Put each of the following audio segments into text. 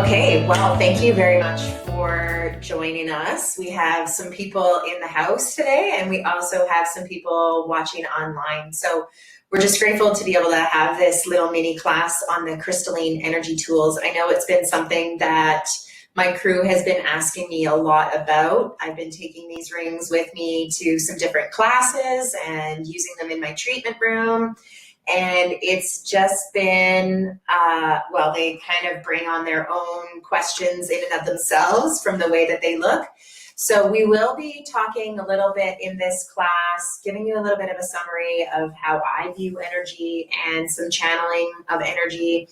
Okay, well, thank you very much for joining us. We have some people in the house today, and we also have some people watching online. So we're just grateful to be able to have this little mini class on the crystalline energy tools. I know it's been something that my crew has been asking me a lot about. I've been taking these rings with me to some different classes and using them in my treatment room. And it's just been, well, they kind of bring on their own questions in and of themselves from the way that they look. So we will be talking a little bit in this class, giving you a little bit of a summary of how I view energy and some channeling of energy.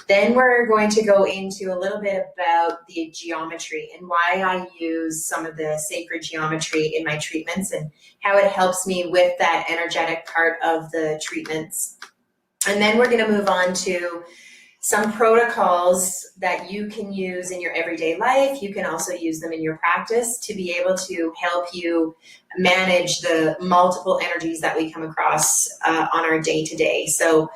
Then we're going to go into a little bit about the geometry and why I use some of the sacred geometry in my treatments and how it helps me with that energetic part of the treatments. And then we're going to move on to some protocols that you can use in your everyday life. You can also use them in your practice to be able to help you manage the multiple energies that we come across on our day-to-day. So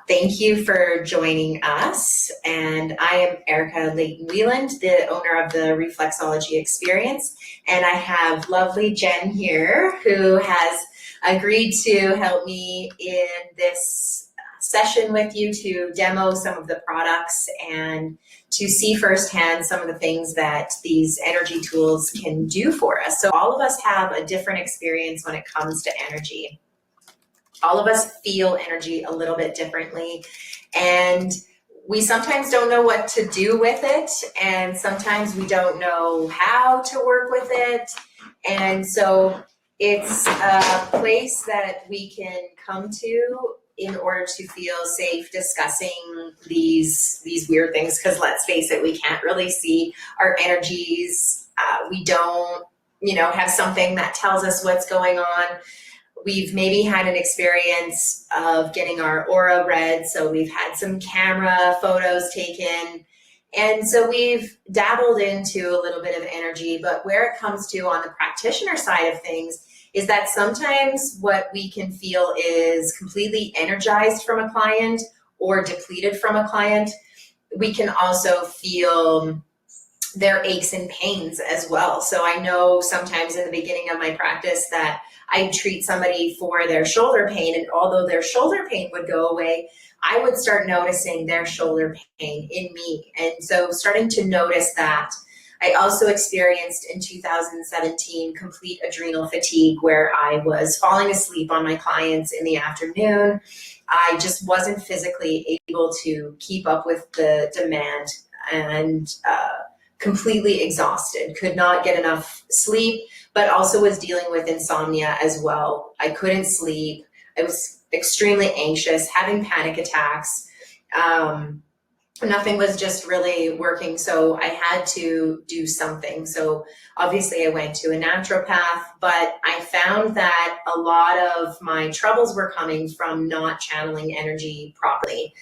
thank you for joining us. And I am Erica Leighton-Wieland, the owner of the Reflexology Experience. And I have lovely Jen here who has agreed to help me in this session with you to demo some of the products and to see firsthand some of the things that these energy tools can do for us. So all of us have a different experience when it comes to energy. All of us feel energy a little bit differently, and we sometimes don't know what to do with it, and sometimes we don't know how to work with it. And so it's a place that we can come to in order to feel safe discussing these weird things, because let's face it, we can't really see our energies. We don't, have something that tells us what's going on. We've maybe had an experience of getting our aura read, so we've had some camera photos taken, and so we've dabbled into a little bit of energy. But where it comes to on the practitioner side of things is that sometimes what we can feel is completely energized from a client or depleted from a client. We can also feel their aches and pains as well. So I know sometimes in the beginning of my practice that I'd treat somebody for their shoulder pain, and although their shoulder pain would go away, I would start noticing their shoulder pain in me. And so starting to notice that. I also experienced in 2017 complete adrenal fatigue, where I was falling asleep on my clients in the afternoon. I just wasn't physically able to keep up with the demand, and completely exhausted, could not get enough sleep, but also was dealing with insomnia as well. I couldn't sleep. I was extremely anxious, having panic attacks. Nothing was just really working, so I had to do something. So obviously I went to a naturopath, but I found that a lot of my troubles were coming from not channeling energy properly.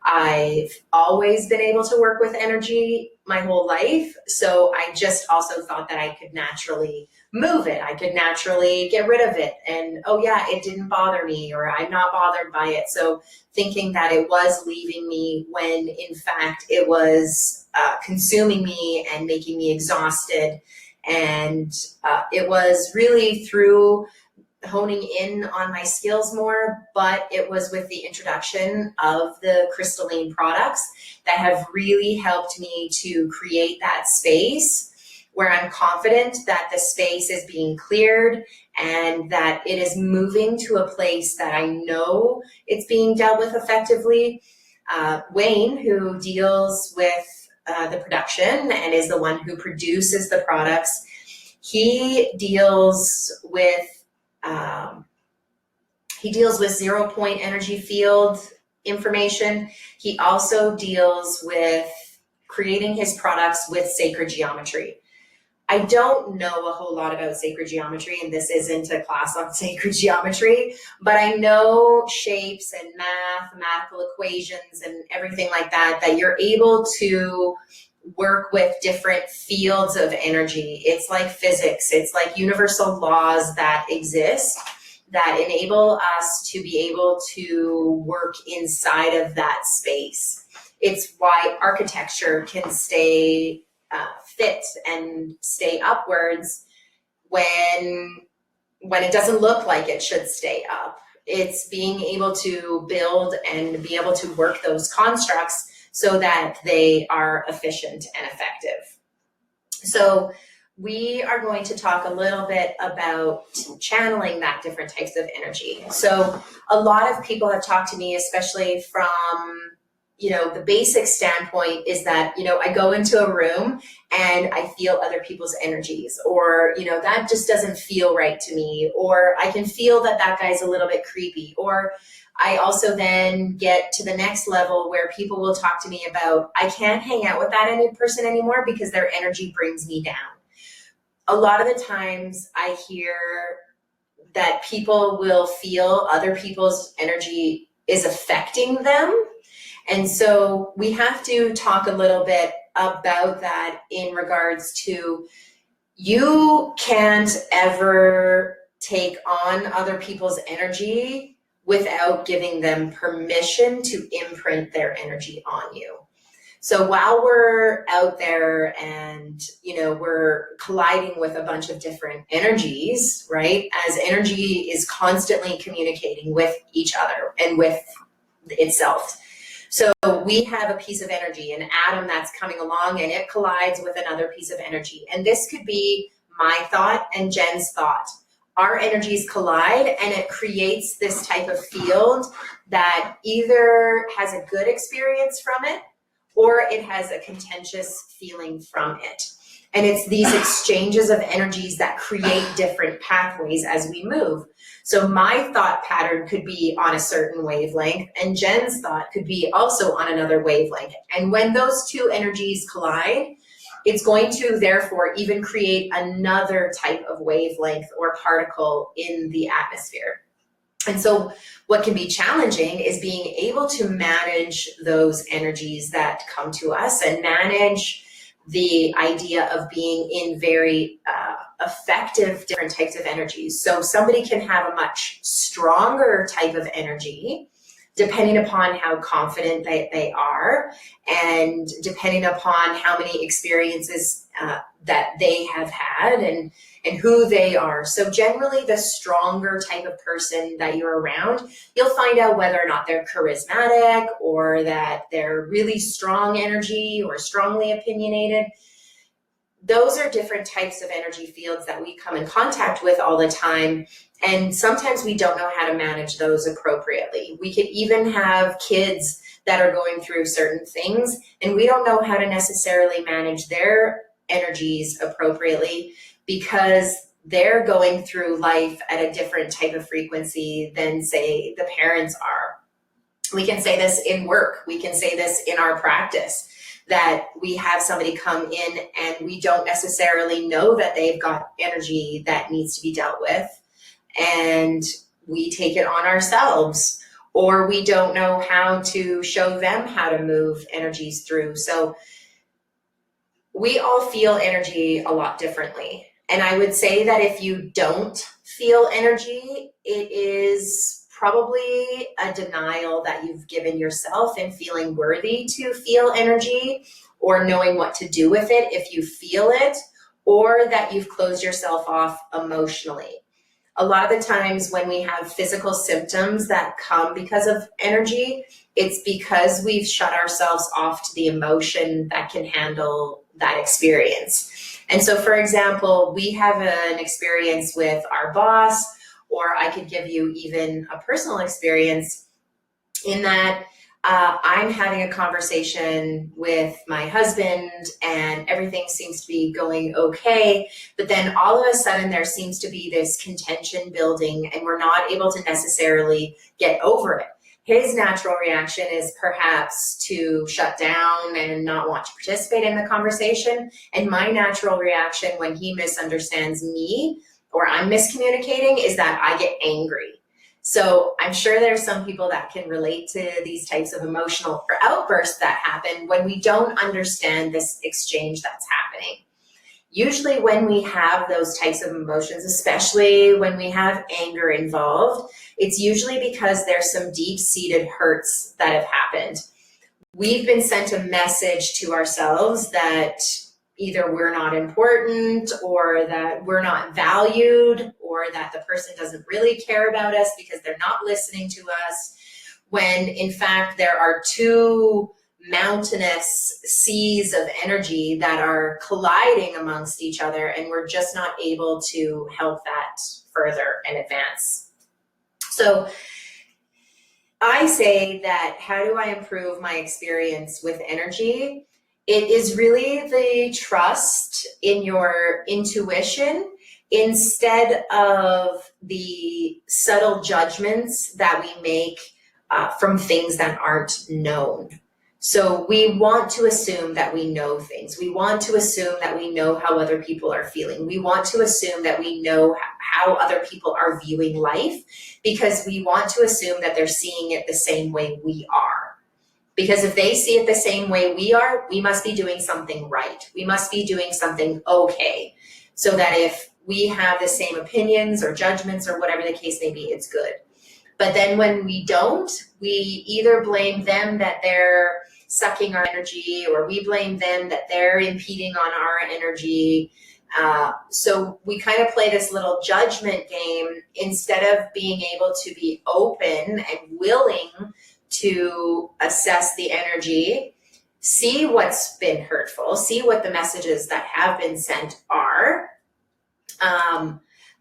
I've always been able to work with energy my whole life, so I just also thought that I could naturally move it. I could naturally get rid of it, and oh yeah, it didn't bother me, or I'm not bothered by it. So thinking that it was leaving me when in fact it was consuming me and making me exhausted. And it was really through honing in on my skills more, but it was with the introduction of the crystalline products that have really helped me to create that space where I'm confident that the space is being cleared and that it is moving to a place that I know it's being dealt with effectively. Wayne, who deals with the production and is the one who produces the products, he deals with 0-point energy field information. He also deals with creating his products with sacred geometry. I don't know a whole lot about sacred geometry, and this isn't a class on sacred geometry, but I know shapes and mathematical equations and everything like that, that you're able to work with different fields of energy. It's like physics. It's like universal laws that exist that enable us to be able to work inside of that space. It's why architecture can stay fit and stay upwards when it doesn't look like it should stay up. It's being able to build and be able to work those constructs so that they are efficient and effective. So we are going to talk a little bit about channeling that different types of energy. So a lot of people have talked to me, especially from, the basic standpoint is that, I go into a room and I feel other people's energies, or, that just doesn't feel right to me, or I can feel that guy's a little bit creepy. Or I also then get to the next level where people will talk to me about, I can't hang out with that person anymore because their energy brings me down. A lot of the times I hear that people will feel other people's energy is affecting them. And so we have to talk a little bit about that in regards to, you can't ever take on other people's energy without giving them permission to imprint their energy on you. So while we're out there and, we're colliding with a bunch of different energies, right? As energy is constantly communicating with each other and with itself. So we have a piece of energy, an atom that's coming along, and it collides with another piece of energy. And this could be my thought and Jen's thought. Our energies collide and it creates this type of field that either has a good experience from it or it has a contentious feeling from it. And it's these exchanges of energies that create different pathways as we move. So my thought pattern could be on a certain wavelength, and Jen's thought could be also on another wavelength. And when those two energies collide, it's going to therefore even create another type of wavelength or particle in the atmosphere. And so what can be challenging is being able to manage those energies that come to us and manage the idea of being in very effective different types of energies. So somebody can have a much stronger type of energy depending upon how confident they are, and depending upon how many experiences that they have had and who they are. So generally the stronger type of person that you're around, you'll find out whether or not they're charismatic or that they're really strong energy or strongly opinionated. Those are different types of energy fields that we come in contact with all the time. And sometimes we don't know how to manage those appropriately. We could even have kids that are going through certain things, and we don't know how to necessarily manage their energies appropriately because they're going through life at a different type of frequency than, say, the parents are. We can say this in work. We can say this in our practice, that we have somebody come in and we don't necessarily know that they've got energy that needs to be dealt with, and we take it on ourselves, or we don't know how to show them how to move energies through. So we all feel energy a lot differently. And I would say that if you don't feel energy, it is probably a denial that you've given yourself in feeling worthy to feel energy or knowing what to do with it if you feel it, or that you've closed yourself off emotionally. A lot of the times when we have physical symptoms that come because of energy, it's because we've shut ourselves off to the emotion that can handle that experience. And so, for example, we have an experience with our boss, or I could give you even a personal experience in that I'm having a conversation with my husband and everything seems to be going okay, but then all of a sudden there seems to be this contention building and we're not able to necessarily get over it. His natural reaction is perhaps to shut down and not want to participate in the conversation. And my natural reaction when he misunderstands me or I'm miscommunicating is that I get angry. So I'm sure there's some people that can relate to these types of emotional outbursts that happen when we don't understand this exchange that's happening. Usually when we have those types of emotions, especially when we have anger involved, it's usually because there's some deep-seated hurts that have happened. we've been sent a message to ourselves that either we're not important, or that we're not valued, or that the person doesn't really care about us because they're not listening to us, when in fact there are two mountainous seas of energy that are colliding amongst each other, and we're just not able to help that further and advance. So I say that, how do I improve my experience with energy? It is really the trust in your intuition instead of the subtle judgments that we make from things that aren't known. So we want to assume that we know things. We want to assume that we know how other people are feeling. We want to assume that we know how other people are viewing life, because we want to assume that they're seeing it the same way we are. Because if they see it the same way we are, we must be doing something right. We must be doing something okay. So that if we have the same opinions or judgments or whatever the case may be, it's good. But then when we don't, we either blame them that they're sucking our energy, or we blame them that they're impeding on our energy. So we kind of play this little judgment game instead of being able to be open and willing to assess the energy, see what's been hurtful, see what the messages that have been sent are,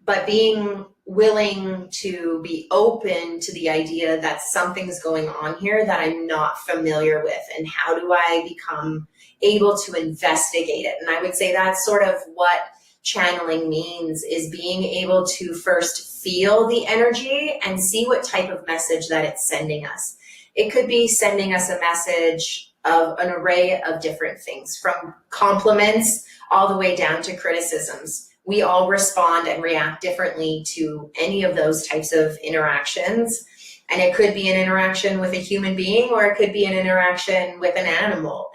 but being willing to be open to the idea that something's going on here that I'm not familiar with, and how do I become able to investigate it. And I would say that's sort of what channeling means, is being able to first feel the energy and see what type of message that it's sending us. It could be sending us a message of an array of different things, from compliments all the way down to criticisms. We all respond and react differently to any of those types of interactions. And it could be an interaction with a human being, or it could be an interaction with an animal.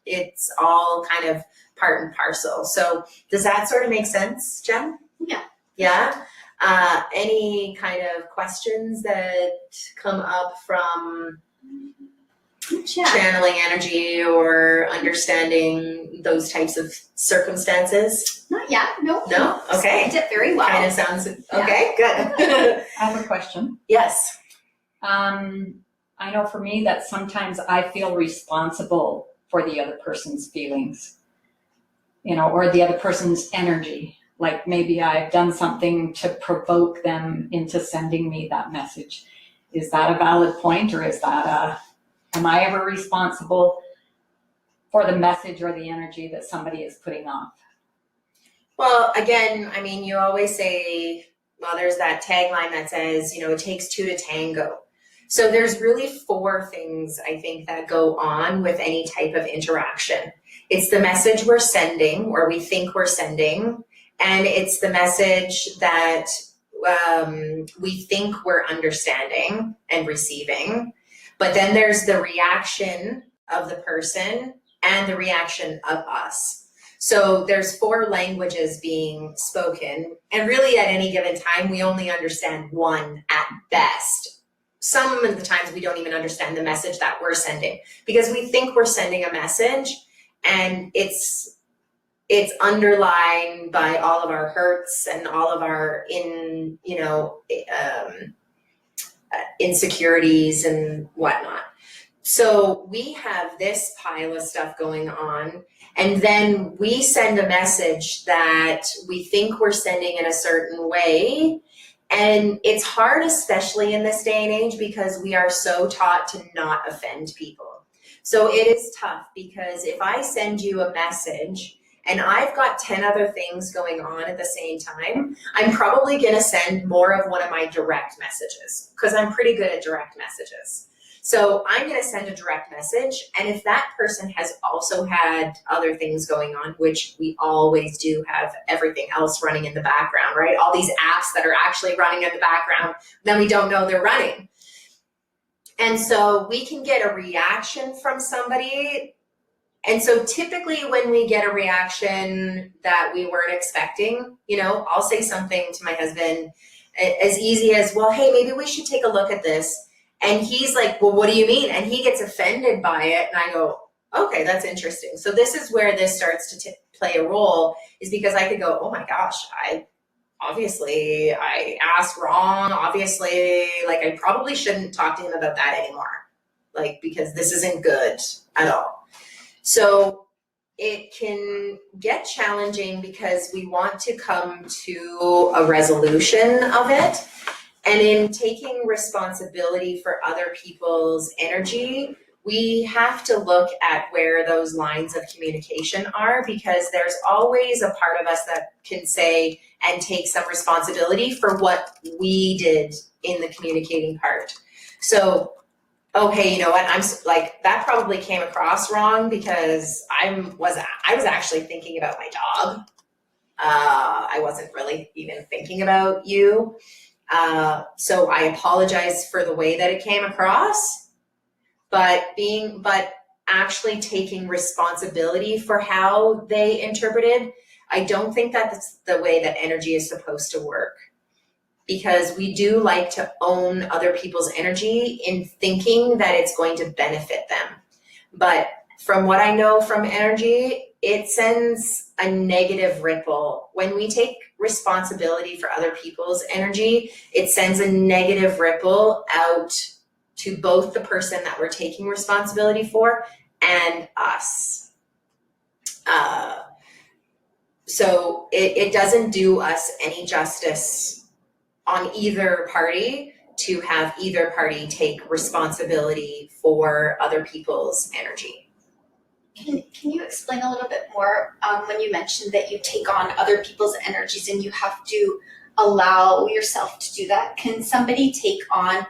It's all kind of part and parcel. So does that sort of make sense, Jen? Yeah. Yeah? Any kind of questions that come up from channeling energy or understanding those types of circumstances? Not yet. No. No? Okay. You did very well. Kind of sounds okay. Good. I have a question. Yes. I know for me that sometimes I feel responsible for the other person's feelings, or the other person's energy. Like maybe I've done something to provoke them into sending me that message. Is that a valid point, or is that am I ever responsible for the message or the energy that somebody is putting off? Well, again, I mean, you always say, well, there's that tagline that says, it takes two to tango. So there's really four things, I think, that go on with any type of interaction. It's the message we're sending, or we think we're sending, and it's the message that we think we're understanding and receiving. But then there's the reaction of the person and the reaction of us. So there's four languages being spoken, and really at any given time, we only understand one at best. Some of the times we don't even understand the message that we're sending, because we think we're sending a message, and it's underlined by all of our hurts and all of our insecurities and whatnot. So we have this pile of stuff going on, and then we send a message that we think we're sending in a certain way. And it's hard, especially in this day and age, because we are so taught to not offend people. So it is tough, because if I send you a message and I've got 10 other things going on at the same time, I'm probably going to send more of one of my direct messages, because I'm pretty good at direct messages. So I'm going to send a direct message. And if that person has also had other things going on, which we always do have everything else running in the background, right? All these apps that are actually running in the background, then we don't know they're running. And so we can get a reaction from somebody. And so typically when we get a reaction that we weren't expecting, I'll say something to my husband as easy as, well, hey, maybe we should take a look at this. And he's like, well, what do you mean? And he gets offended by it. And I go, okay, that's interesting. So this is where this starts to play a role, is because I could go, oh my gosh, I asked wrong. Obviously, like, I probably shouldn't talk to him about that anymore. Like, because this isn't good at all. So it can get challenging because we want to come to a resolution of it. And in taking responsibility for other people's energy, we have to look at where those lines of communication are, because there's always a part of us that can say and take some responsibility for what we did in the communicating part. So, okay, you know what, I'm like, that probably came across wrong because I was actually thinking about my dog. I wasn't really even thinking about you. So I apologize for the way that it came across, but actually taking responsibility for how they interpreted, I don't think that's the way that energy is supposed to work, because we do like to own other people's energy in thinking that it's going to benefit them. But from what I know from energy, it sends a negative ripple. When we take responsibility for other people's energy, it sends a negative ripple out to both the person that we're taking responsibility for and us. So it doesn't do us any justice on either party to have either party take responsibility for other people's energy. Can you explain a little bit more when you mentioned that you take on other people's energies and you have to allow yourself to do that? Can somebody take on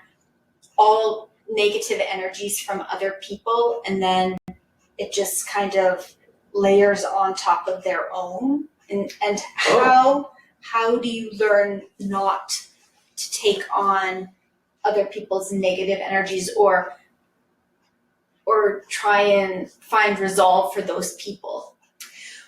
all negative energies from other people and then it just kind of layers on top of their own? And how do you learn not to take on other people's negative energies or try and find resolve for those people?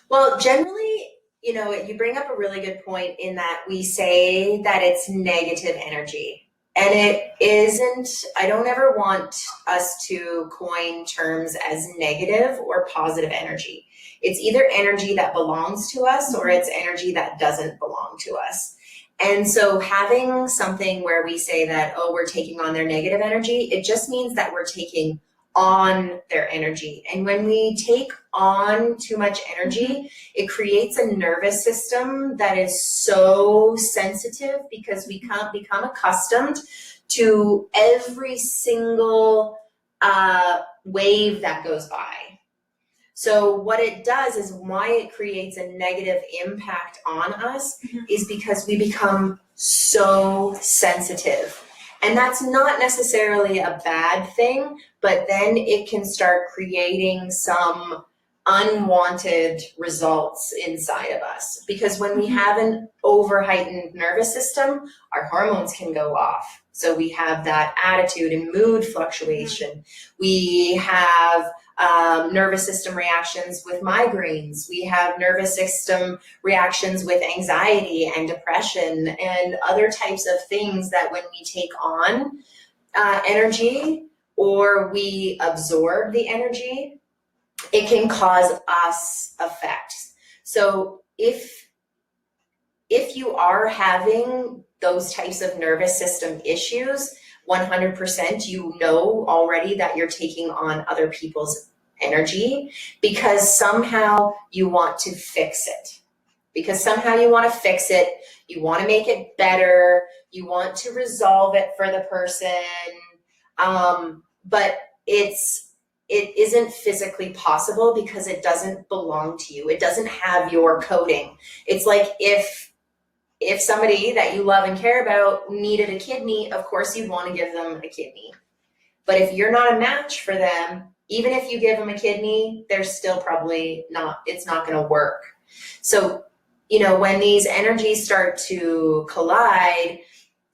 Well, generally, you know, you bring up a really good point in that we say that it's negative energy. And it isn't. I don't ever want us to coin terms as negative or positive energy. It's either energy that belongs to us or it's energy that doesn't belong to us. And so having something where we say that, oh, we're taking on their negative energy, it just means that we're taking on their energy. And when we take on too much energy, it creates a nervous system that is so sensitive because we can't become accustomed to every single wave that goes by. So what it does is why it creates a negative impact on us is because we become so sensitive. And that's not necessarily a bad thing, but then it can start creating some unwanted results inside of us. Because when we have an over-heightened nervous system, our hormones can go off. So we have that attitude and mood fluctuation. We have nervous system reactions with migraines. We have nervous system reactions with anxiety and depression and other types of things that when we take on energy or we absorb the energy, it can cause us effects. So if you are having those types of nervous system issues, 100% you know already that you're taking on other people's energy because somehow you want to fix it. Because somehow you want to fix it, you want to make it better, you want to resolve it for the person, but it isn't physically possible because it doesn't belong to you. It doesn't have your coding. It's like if somebody that you love and care about needed a kidney, of course you'd want to give them a kidney. But if you're not a match for them, even if you give them a kidney, they're still probably not, it's not going to work. So, you know, when these energies start to collide,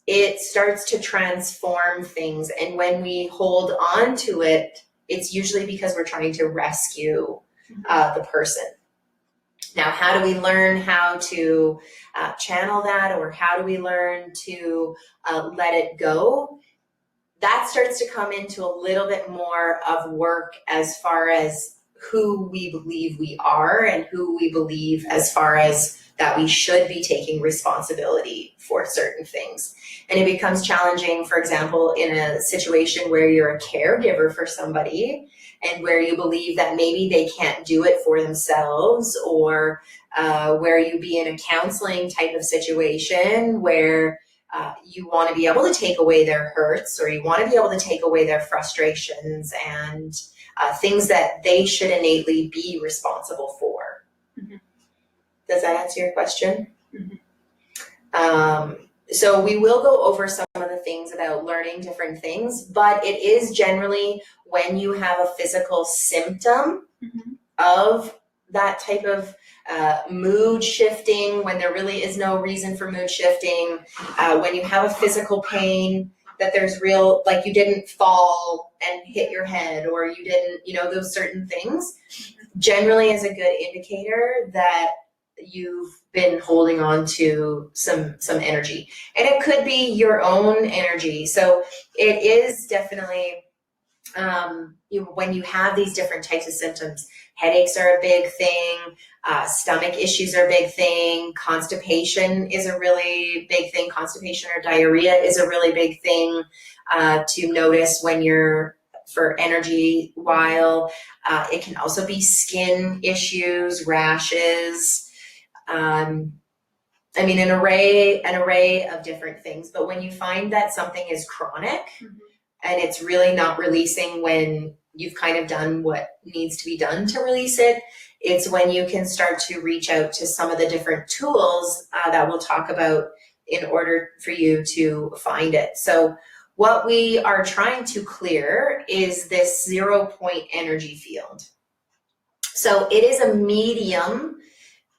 it starts to transform things. And when we hold on to it, it's usually because we're trying to rescue the person. Now, how do we learn how to channel that, or how do we learn to let it go? that starts to come into a little bit more of work as far as who we believe we are and who we believe as far as that we should be taking responsibility for certain things. And it becomes challenging, for example, in a situation where you're a caregiver for somebody and where you believe that maybe they can't do it for themselves, or where you be in a counseling type of situation where you want to be able to take away their hurts, or you want to be able to take away their frustrations and things that they should innately be responsible for. Mm-hmm. Does that answer your question? Mm-hmm. So we will go over some of the things about learning different things, but it is generally when you have a physical symptom mm-hmm. of that type of mood shifting, when there really is no reason for mood shifting, when you have a physical pain, that there's real, like you didn't fall and hit your head, or you didn't, those certain things, generally is a good indicator that you've been holding on to some energy. And it could be your own energy. So it is definitely, when you have these different types of symptoms, headaches are a big thing, stomach issues are a big thing, constipation is a really big thing, constipation or diarrhea is a really big thing to notice when you're for energy, while it can also be skin issues, rashes, an array of different things. But when you find that something is chronic mm-hmm. and it's really not releasing when you've kind of done what needs to be done to release it, it's when you can start to reach out to some of the different tools that we'll talk about in order for you to find it. So what we are trying to clear is this 0 point energy field. So it is a medium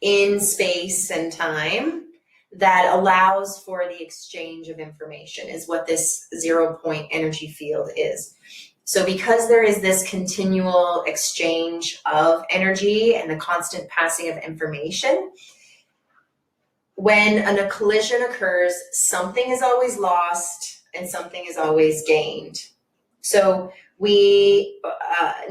in space and time that allows for the exchange of information, is what this 0 point energy field is. So because there is this continual exchange of energy and the constant passing of information, when a collision occurs, something is always lost and something is always gained. So we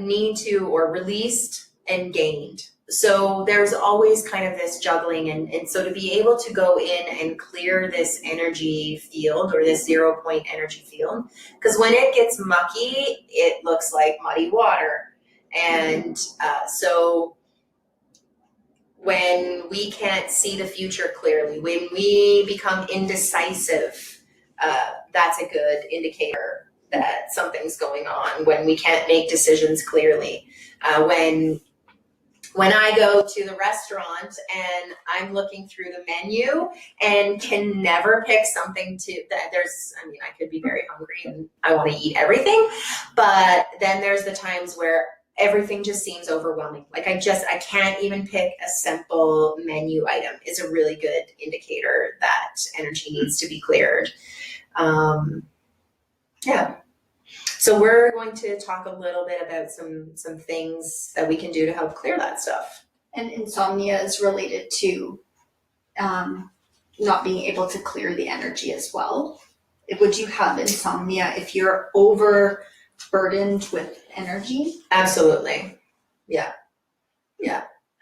need to, or released and gained. So there's always kind of this juggling, and so to be able to go in and clear this energy field, or this 0 point energy field, because when it gets mucky, it looks like muddy water. And so when we can't see the future clearly, when we become indecisive, that's a good indicator that something's going on. When we can't make decisions clearly, when I go to the restaurant and I'm looking through the menu and can never pick something I could be very hungry and I want to eat everything, but then there's the times where everything just seems overwhelming. Like I can't even pick a simple menu item is a really good indicator that energy needs to be cleared. Yeah. So we're going to talk a little bit about some things that we can do to help clear that stuff. And insomnia is related to not being able to clear the energy as well. Would you have insomnia if you're overburdened with energy? Absolutely. Yeah.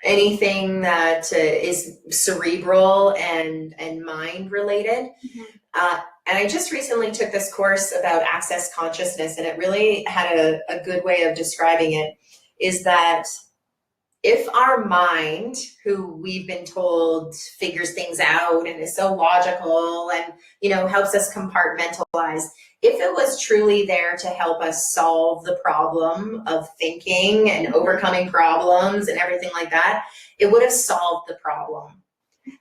Anything that is cerebral and mind related. Mm-hmm. And I just recently took this course about access consciousness, and it really had a good way of describing it, is that if our mind, who we've been told figures things out and is so logical and, helps us compartmentalize, if it was truly there to help us solve the problem of thinking and overcoming problems and everything like that, it would have solved the problem.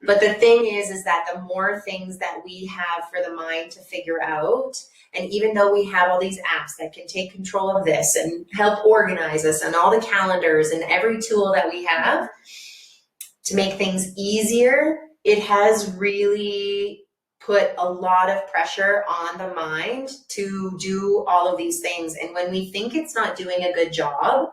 But the thing is that the more things that we have for the mind to figure out, and even though we have all these apps that can take control of this and help organize us, and all the calendars and every tool that we have to make things easier, it has really put a lot of pressure on the mind to do all of these things. And when we think it's not doing a good job,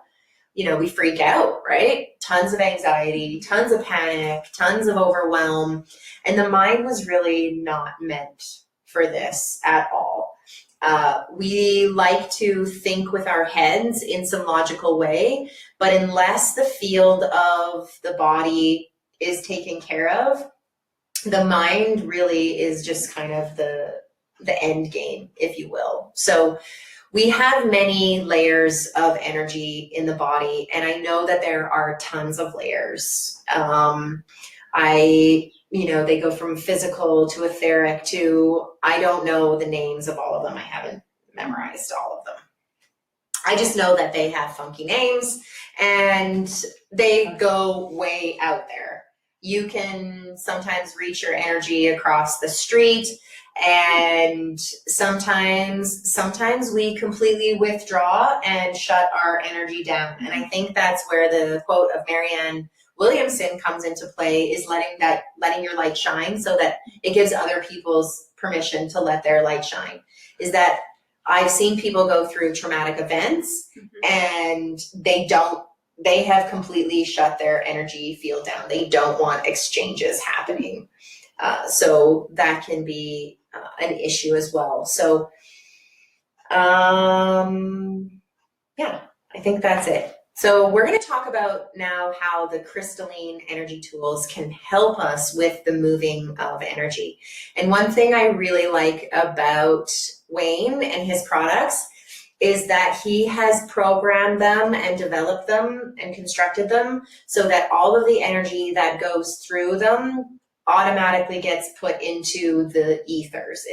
we freak out, right? Tons of anxiety, tons of panic, tons of overwhelm. And the mind was really not meant for this at all. We like to think with our heads in some logical way, but unless the field of the body is taken care of, the mind really is just kind of the end game, if you will. So we have many layers of energy in the body, and I know that there are tons of layers. They go from physical to etheric to, I don't know the names of all of them. I haven't memorized all of them. I just know that they have funky names and they go way out there. You can sometimes reach your energy across the street, and sometimes we completely withdraw and shut our energy down. And I think that's where the quote of Marianne Williamson comes into play, is letting your light shine, so that it gives other people's permission to let their light shine. Is that I've seen people go through traumatic events and they have completely shut their energy field down. They don't want exchanges happening. So that can be an issue as well. So, yeah, I think that's it. So we're going to talk about now how the crystalline energy tools can help us with the moving of energy. And one thing I really like about Wayne and his products is that he has programmed them and developed them and constructed them so that all of the energy that goes through them automatically gets put into the ethers.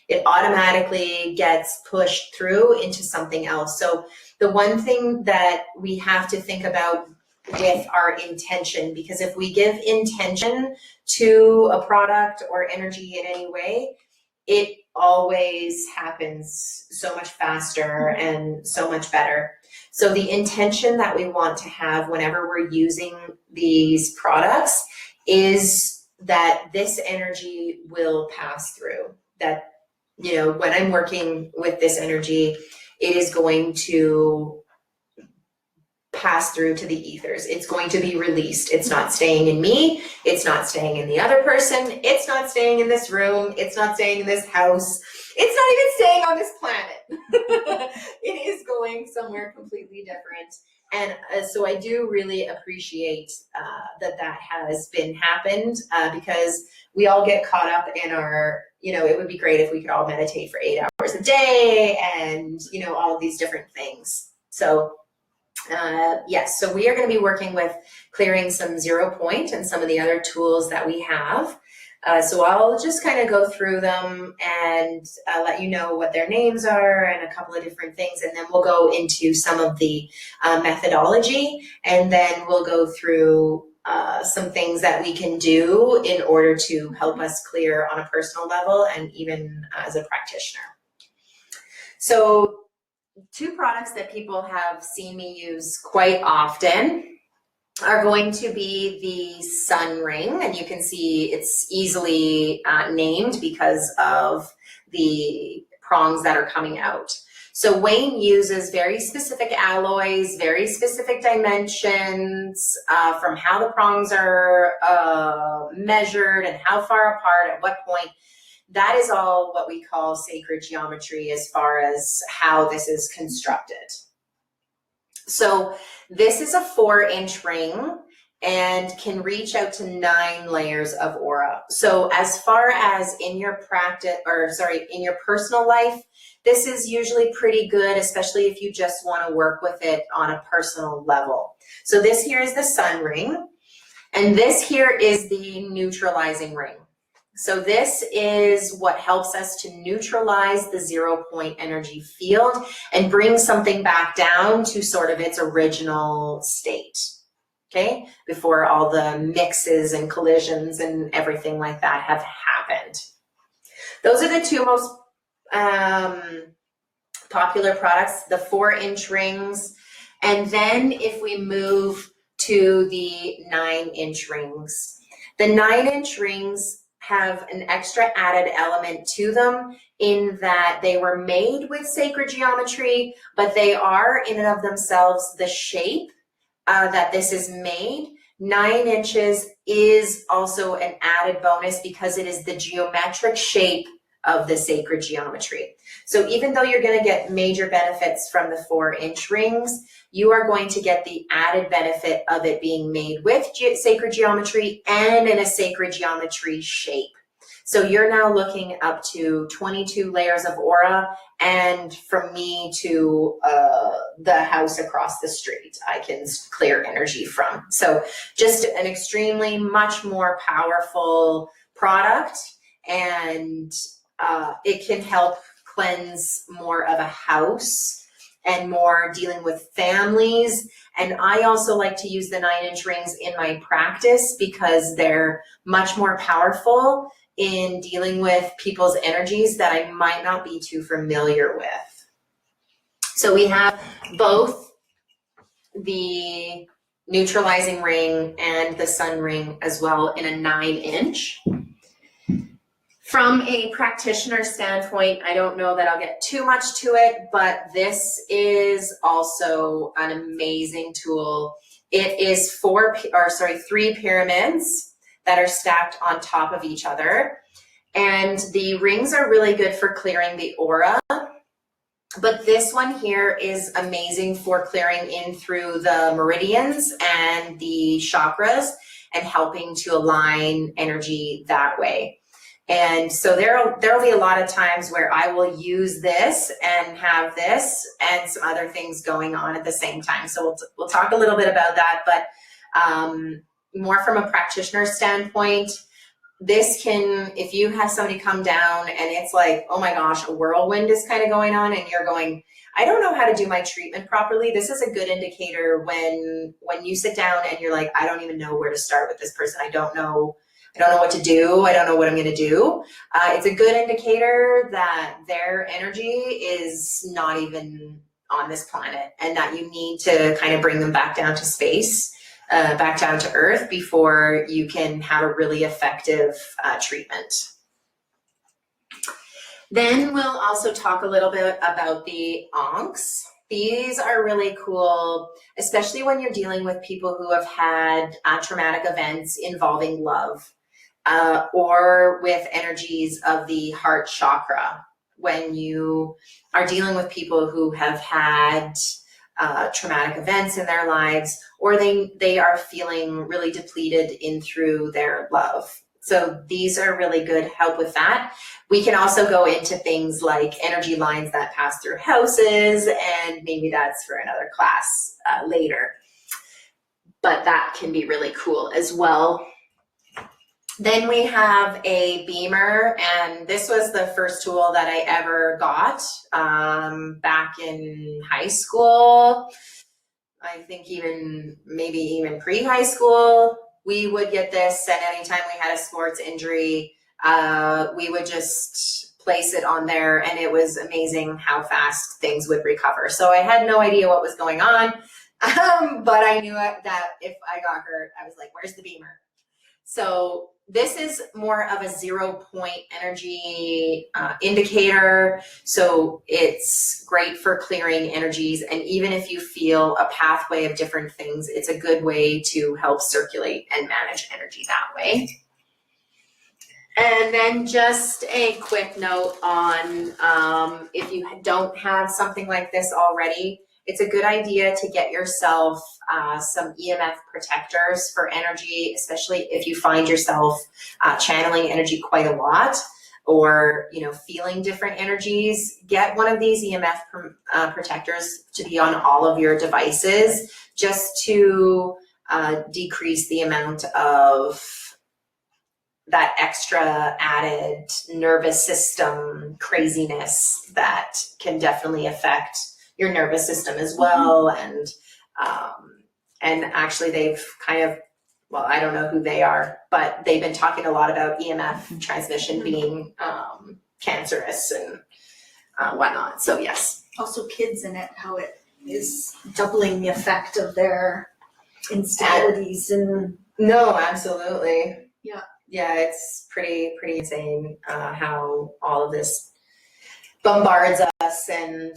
It automatically gets pushed through into something else. So the one thing that we have to think about with our intention, because if we give intention to a product or energy in any way, it always happens so much faster and so much better. So the intention that we want to have whenever we're using these products is that this energy will pass through. That, when I'm working with this energy, it is going to pass through to the ethers. It's going to be released. It's not staying in me. It's not staying in the other person. It's not staying in this room. It's not staying in this house. It's not even staying on this planet. It is going somewhere completely different. And so I do really appreciate that has been happened, because we all get caught up in our, it would be great if we could all meditate for 8 hours a day and, all of these different things. So yes, so we are going to be working with clearing some 0 point and some of the other tools that we have. So I'll just kind of go through them and let you know what their names are and a couple of different things. And then we'll go into some of the methodology, and then we'll go through some things that we can do in order to help us clear on a personal level and even as a practitioner. So 2 products that people have seen me use quite often are going to be the sun ring, and you can see it's easily named because of the prongs that are coming out. So Wayne uses very specific alloys, very specific dimensions from how the prongs are measured and how far apart at what point. That is all what we call sacred geometry as far as how this is constructed. So this is a 4-inch ring and can reach out to 9 layers of aura. So as far as in your in your personal life, this is usually pretty good, especially if you just want to work with it on a personal level. So this here is the sun ring, and this here is the neutralizing ring. So this is what helps us to neutralize the 0 point energy field and bring something back down to sort of its original state, okay? Before all the mixes and collisions and everything like that have happened. Those are the 2 most popular products, the 4-inch rings. And then if we move to the 9-inch rings, the 9-inch rings have an extra added element to them in that they were made with sacred geometry, but they are in and of themselves the shape that this is made. 9 inches is also an added bonus because it is the geometric shape of the sacred geometry. So even though you're going to get major benefits from the 4-inch rings, you are going to get the added benefit of it being made with sacred geometry and in a sacred geometry shape. So you're now looking up to 22 layers of aura, and from me to the house across the street, I can clear energy from. So just an extremely much more powerful product, and it can help cleanse more of a house and more dealing with families. And I also like to use the 9-inch rings in my practice because they're much more powerful in dealing with people's energies that I might not be too familiar with. So we have both the neutralizing ring and the sun ring as well in a 9-inch. From a practitioner standpoint, I don't know that I'll get too much to it, but this is also an amazing tool. It is 3 pyramids that are stacked on top of each other. And the rings are really good for clearing the aura. But this one here is amazing for clearing in through the meridians and the chakras and helping to align energy that way. And so there'll be a lot of times where I will use this and have this and some other things going on at the same time. So we'll talk a little bit about that, but more from a practitioner standpoint, this can, if you have somebody come down and it's like, oh my gosh, a whirlwind is kind of going on and you're going, I don't know how to do my treatment properly. This is a good indicator when you sit down and you're like, I don't even know where to start with this person. I don't know what to do. I don't know what I'm going to do. It's a good indicator that their energy is not even on this planet and that you need to kind of bring them back down to space, back down to earth before you can have a really effective treatment. Then we'll also talk a little bit about the onks. These are really cool, especially when you're dealing with people who have had traumatic events involving love, or with energies of the heart chakra. When you are dealing with people who have had traumatic events in their lives, or they are feeling really depleted in through their love. So these are really good help with that. We can also go into things like energy lines that pass through houses, and maybe that's for another class later. But that can be really cool as well. Then we have a beamer, and this was the first tool that I ever got back in high school. I think maybe even pre-high school, we would get this, and anytime we had a sports injury, we would just place it on there, and it was amazing how fast things would recover. So I had no idea what was going on, but I knew that if I got hurt, I was like, where's the beamer? So this is more of a 0-point energy indicator. So it's great for clearing energies. And even if you feel a pathway of different things, it's a good way to help circulate and manage energy that way. And then just a quick note on if you don't have something like this already, it's a good idea to get yourself some EMF protectors for energy, especially if you find yourself channeling energy quite a lot, or feeling different energies. Get one of these EMF protectors to be on all of your devices, just to decrease the amount of that extra added nervous system craziness that can definitely affect your nervous system as well. And actually they've kind of, well, I don't know who they are, but they've been talking a lot about EMF transmission being cancerous and whatnot. So yes. Also kids in it, how it is doubling the effect of their instabilities and. No, absolutely. Yeah. Yeah, it's pretty insane how all of this bombards us, and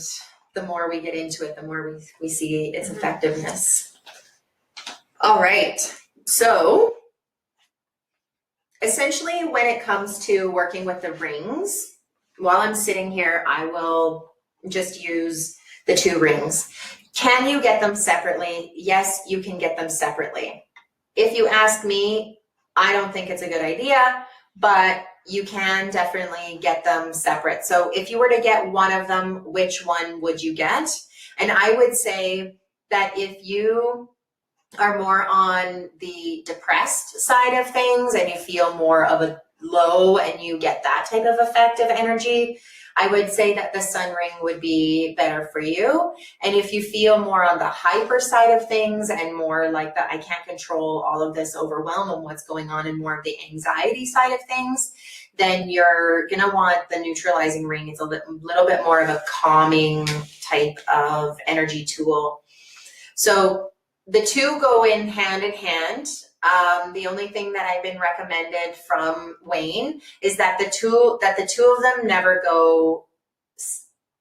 the more we get into it, the more we see its effectiveness. All right, so essentially when it comes to working with the rings, while I'm sitting here, I will just use the 2 rings. Can you get them separately? Yes, you can get them separately. If you ask me, I don't think it's a good idea, but you can definitely get them separate. So if you were to get one of them, which one would you get? And I would say that if you are more on the depressed side of things and you feel more of a low and you get that type of effect of energy, I would say that the sun ring would be better for you. And if you feel more on the hyper side of things and more like the I can't control all of this overwhelm and what's going on and more of the anxiety side of things, then you're gonna want the neutralizing ring. It's a little bit more of a calming type of energy tool. So the 2 go in hand. The only thing that I've been recommended from Wayne is that the two of them never go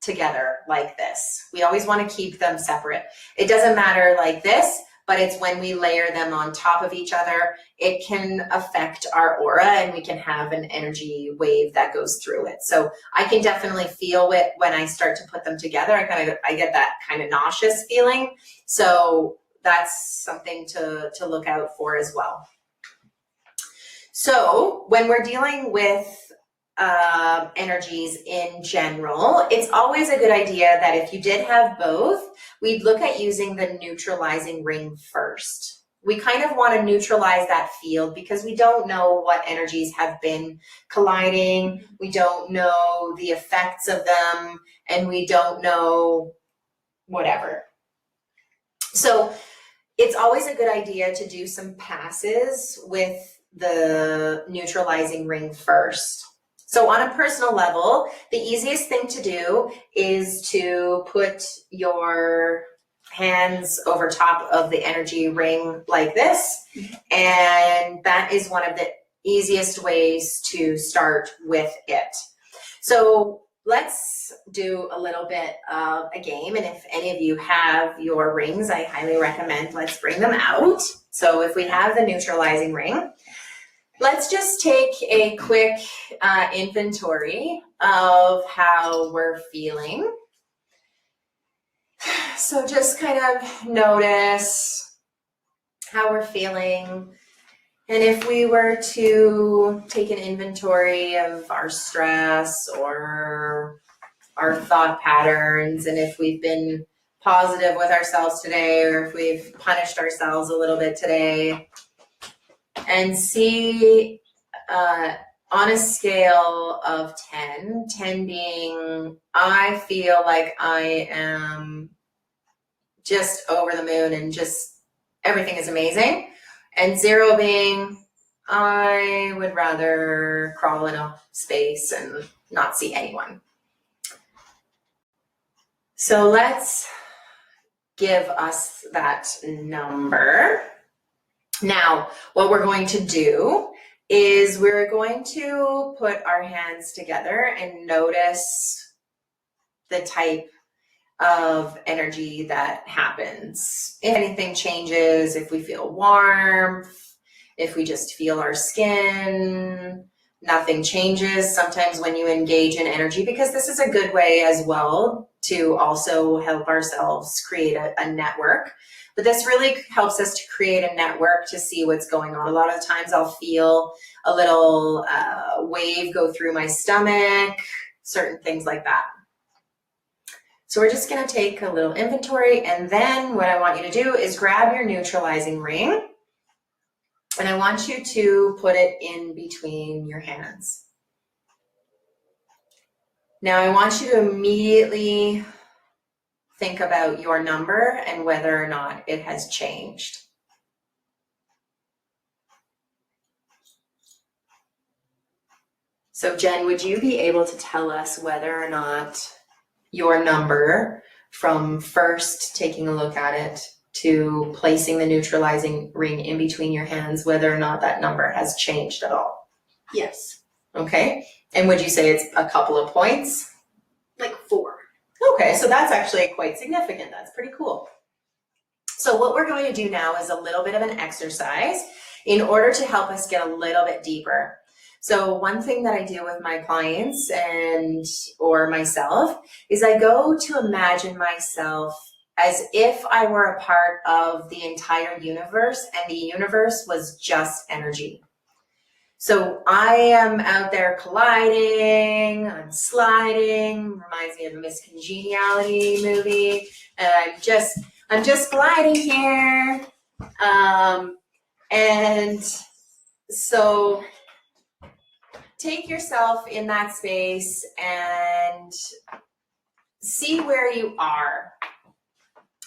together like this. We always want to keep them separate. It doesn't matter like this, but it's when we layer them on top of each other, it can affect our aura and we can have an energy wave that goes through it. So I can definitely feel it when I start to put them together. I get that kind of nauseous feeling. So that's something to look out for as well. So when we're dealing with energies in general, it's always a good idea that if you did have both, we'd look at using the neutralizing ring first. We kind of want to neutralize that field because we don't know what energies have been colliding. We don't know the effects of them, and we don't know whatever. So it's always a good idea to do some passes with the neutralizing ring first. So on a personal level, the easiest thing to do is to put your hands over top of the energy ring like this. And that is one of the easiest ways to start with it. So let's do a little bit of a game. And if any of you have your rings, I highly recommend let's bring them out. So if we have the neutralizing ring, let's just take a quick inventory of how we're feeling. So just kind of notice how we're feeling. And if we were to take an inventory of our stress or our thought patterns, and if we've been positive with ourselves today, or if we've punished ourselves a little bit today, and see on a scale of 10, 10 being I feel like I am just over the moon and just everything is amazing, and 0 being I would rather crawl in a space and not see anyone. So let's give us that number. Now, what we're going to do is we're going to put our hands together and notice the type of energy that happens. If anything changes, if we feel warmth, if we just feel our skin, nothing changes. Sometimes when you engage in energy, because this is a good way as well to also help ourselves create a network. But this really helps us to create a network to see what's going on. A lot of times I'll feel a little wave go through my stomach, certain things like that. So we're just gonna take a little inventory, and then what I want you to do is grab your neutralizing ring, and I want you to put it in between your hands. Now I want you to immediately think about your number and whether or not it has changed. So Jen, would you be able to tell us whether or not your number from first taking a look at it to placing the neutralizing ring in between your hands, whether or not that number has changed at all? Yes. Okay. And would you say it's a couple of points? Like 4. Okay, so that's actually quite significant. That's pretty cool. So what we're going to do now is a little bit of an exercise in order to help us get a little bit deeper. So one thing that I do with my clients or myself is I go to imagine myself as if I were a part of the entire universe and the universe was just energy. So I am out there colliding, I'm sliding, reminds me of a Miss Congeniality movie, and I'm just gliding here. And so take yourself in that space and see where you are.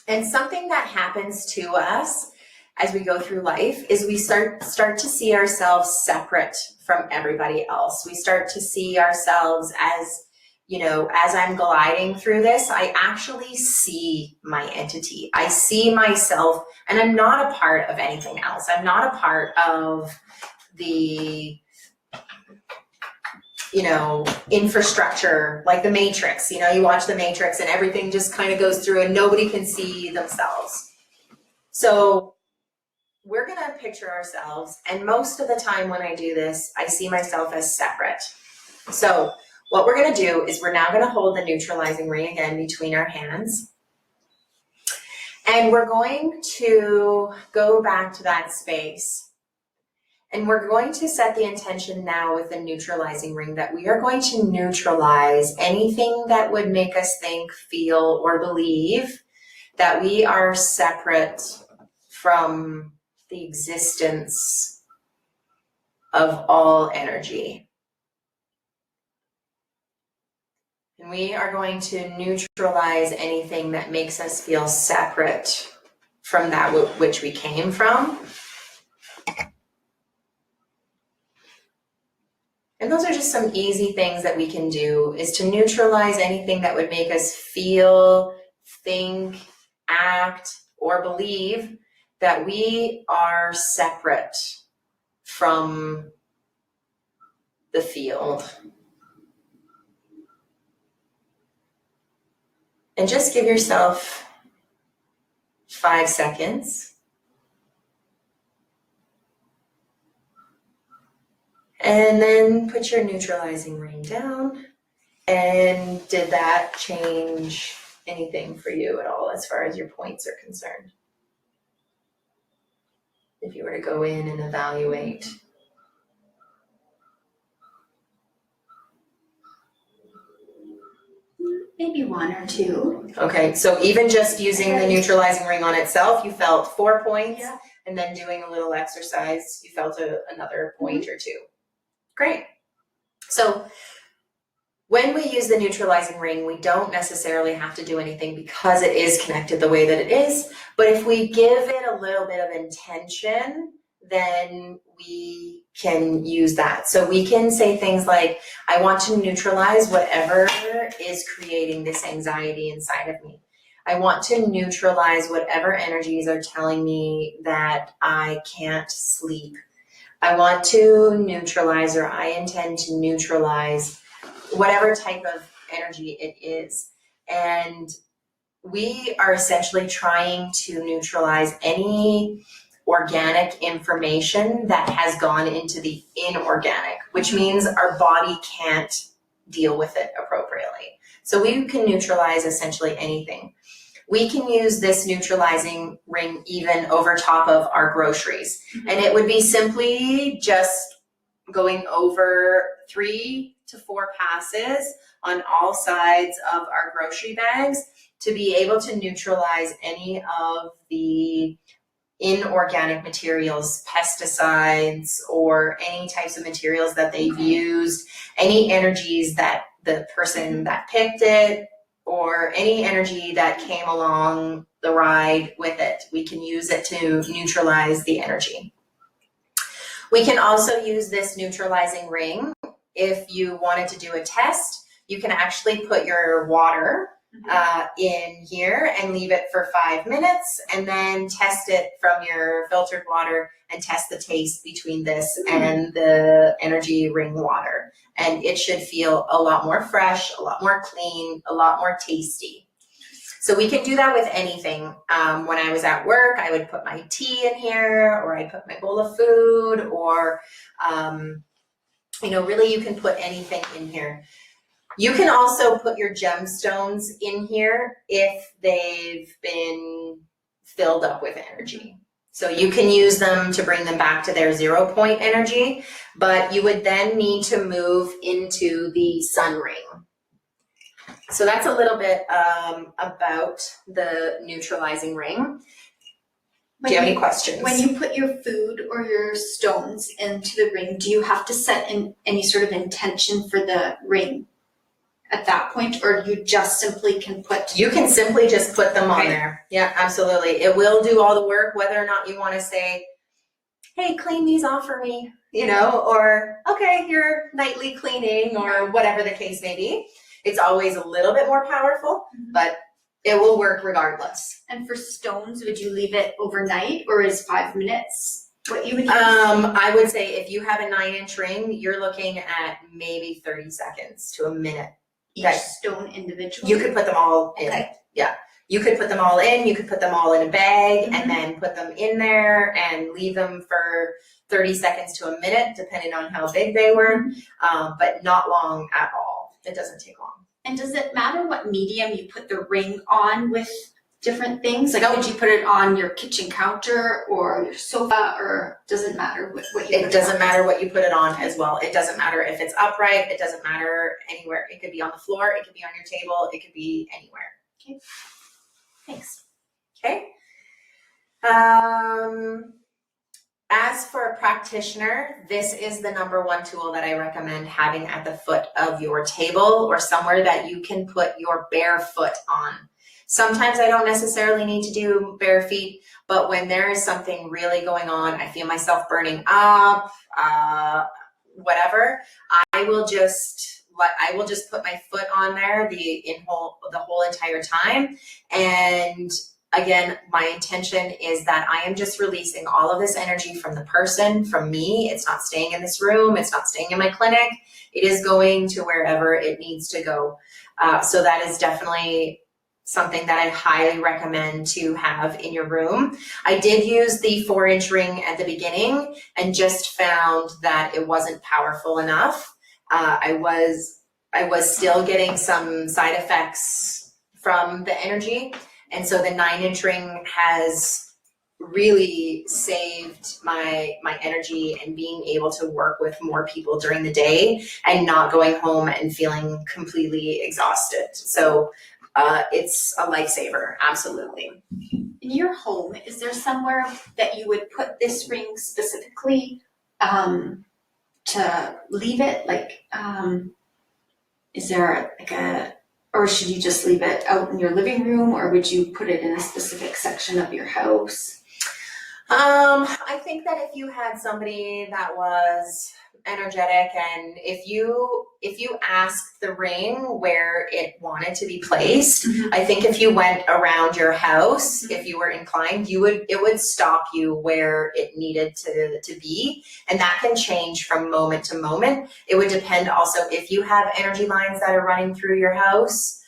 And something that happens to us as we go through life is we start to see ourselves separate from everybody else. We start to see ourselves as, you know, as I'm gliding through this, I actually see my entity. I see myself, and I'm not a part of anything else. I'm not a part of the, you know, infrastructure, like the Matrix. You know, you watch the Matrix and everything just kind of goes through and nobody can see themselves. So we're going to picture ourselves, and most of the time when I do this, I see myself as separate. So what we're going to do is we're now going to hold the neutralizing ring again between our hands, and we're going to go back to that space. And we're going to set the intention now with the neutralizing ring that we are going to neutralize anything that would make us think, feel, or believe that we are separate from the existence of all energy. And we are going to neutralize anything that makes us feel separate from that which we came from. And those are just some easy things that we can do, is to neutralize anything that would make us feel, think, act, or believe that we are separate from the field. And just give yourself 5 seconds. And then put your neutralizing ring down. And did that change anything for you at all as far as your points are concerned? If you were to go in and evaluate. Maybe 1 or 2. Okay, so even just using the neutralizing ring on itself, you felt 4 points, Yeah. and then doing a little exercise, you felt another point or 2. Great. So when we use the neutralizing ring, we don't necessarily have to do anything because it is connected the way that it is. But if we give it a little bit of intention, then we can use that. So we can say things like, I want to neutralize whatever is creating this anxiety inside of me. I want to neutralize whatever energies are telling me that I can't sleep. I want to neutralize, or I intend to neutralize whatever type of energy it is. And we are essentially trying to neutralize any organic information that has gone into the inorganic, which means our body can't deal with it appropriately. So we can neutralize essentially anything. We can use this neutralizing ring even over top of our groceries. And it would be simply just going over 3 to 4 passes on all sides of our grocery bags to be able to neutralize any of the inorganic materials, pesticides, or any types of materials that they've used, any energies that the person that picked it, or any energy that came along the ride with it. We can use it to neutralize the energy. We can also use this neutralizing ring. If you wanted to do a test, you can actually put your water in here and leave it for 5 minutes, and then test it from your filtered water and test the taste between this and the energy ring water. And it should feel a lot more fresh, a lot more clean, a lot more tasty. So we can do that with anything. When I was at work, I would put my tea in here, or I'd put my bowl of food, or really you can put anything in here. You can also put your gemstones in here if they've been filled up with energy. So you can use them to bring them back to their 0 point energy, but you would then need to move into the sun ring. So that's a little bit about the neutralizing ring. Do you have any questions? When you put your food or your stones into the ring, do you have to set in any sort of intention for the ring at that point, or you just simply can put? You can simply just put them on Okay. there. Yeah, absolutely. It will do all the work, whether or not you want to say, hey, clean these off for me, or okay, your nightly cleaning, or whatever the case may be. It's always a little bit more powerful, but it will work regardless. And for stones, would you leave it overnight, or is 5 minutes what you would use? I would say if you have a 9-inch ring, you're looking at maybe 30 seconds to a minute. Each stone individually? You could put them all in. Okay. Yeah. You could put them all in, you could put them all in a bag and then put them in there and leave them for 30 seconds to a minute, depending on how big they were, but not long at all. It doesn't take long. And does it matter what medium you put the ring on with different things? Like, Nope. would you put it on your kitchen counter or your sofa, or does it matter what you put It doesn't on? matter what you put it on as well. It doesn't matter if it's upright. It doesn't matter anywhere. It could be on the floor. It could be on your table. It could be anywhere. Okay. Thanks. Okay. As for a practitioner, this is the #1 tool that I recommend having at the foot of your table or somewhere that you can put your bare foot on. Sometimes I don't necessarily need to do bare feet, but when there is something really going on, I feel myself burning up, whatever, I will just put my foot on there the whole entire time. And again, my intention is that I am just releasing all of this energy from the person, from me. It's not staying in this room. It's not staying in my clinic. It is going to wherever it needs to go. So that is definitely something that I highly recommend to have in your room. I did use the 4-inch ring at the beginning and just found that it wasn't powerful enough. I was still getting some side effects from the energy. And so the 9-inch ring has really saved my energy and being able to work with more people during the day and not going home and feeling completely exhausted. So it's a lifesaver, absolutely. In your home, is there somewhere that you would put this ring specifically to leave it? Like, is there or should you just leave it out in your living room, or would you put it in a specific section of your house? I think that if you had somebody that was energetic and if you asked the ring where it wanted to be placed, I think if you went around your house, if you were inclined, it would stop you where it needed to be. And that can change from moment to moment. It would depend also if you have energy lines that are running through your house,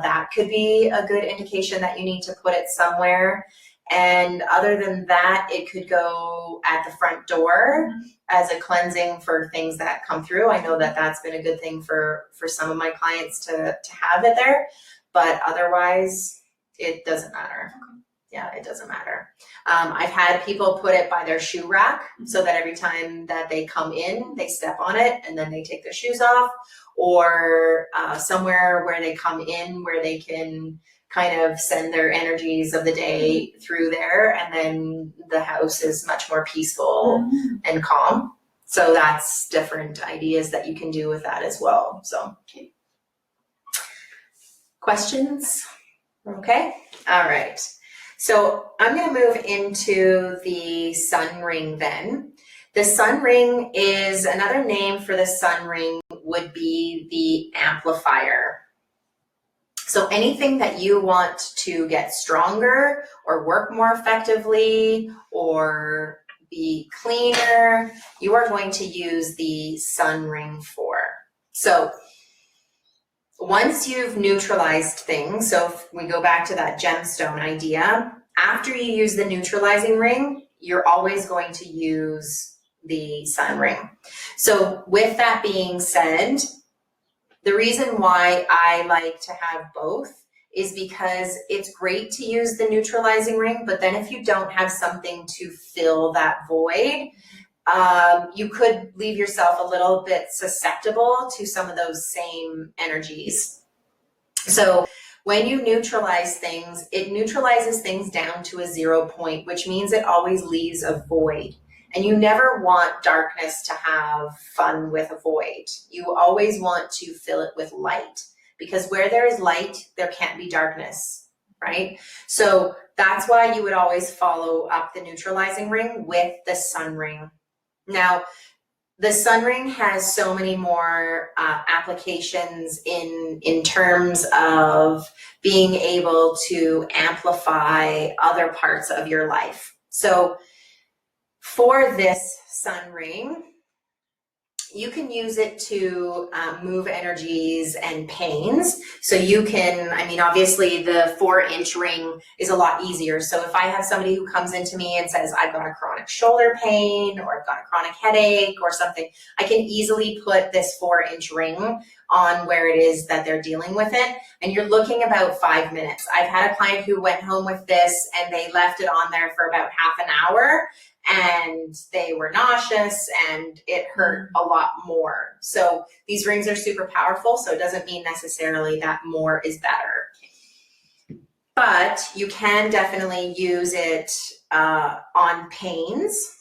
that could be a good indication that you need to put it somewhere. And other than that, it could go at the front door as a cleansing for things that come through. I know that that's been a good thing for some of my clients to have it there, but otherwise it doesn't matter. Yeah, it doesn't matter. I've had people put it by their shoe rack so that every time that they come in, they step on it and then they take their shoes off, or somewhere where they come in where they can kind of send their energies of the day through there, and then the house is much more peaceful and calm. So that's different ideas that you can do with that as well. So, questions? Okay, all right. So I'm gonna move into the sun ring then. The sun ring is, another name for the sun ring would be the amplifier. So anything that you want to get stronger or work more effectively or be cleaner, you are going to use the sun ring for. So once you've neutralized things, so if we go back to that gemstone idea, after you use the neutralizing ring, you're always going to use the sun ring. So with that being said, the reason why I like to have both is because it's great to use the neutralizing ring, but then if you don't have something to fill that void, you could leave yourself a little bit susceptible to some of those same energies. So when you neutralize things, it neutralizes things down to a 0 point, which means it always leaves a void. And you never want darkness to have fun with a void. You always want to fill it with light, because where there is light, there can't be darkness, right? So that's why you would always follow up the neutralizing ring with the sun ring. Now, the sun ring has so many more applications in terms of being able to amplify other parts of your life. So for this sun ring, you can use it to move energies and pains. So you can, I mean, obviously the 4-inch ring is a lot easier. So if I have somebody who comes into me and says, I've got a chronic shoulder pain, or I've got a chronic headache or something, I can easily put this 4-inch ring on where it is that they're dealing with it. And you're looking about 5 minutes. I've had a client who went home with this and they left it on there for about half an hour, and they were nauseous and it hurt a lot more. So these rings are super powerful, so it doesn't mean necessarily that more is better. But you can definitely use it on pains.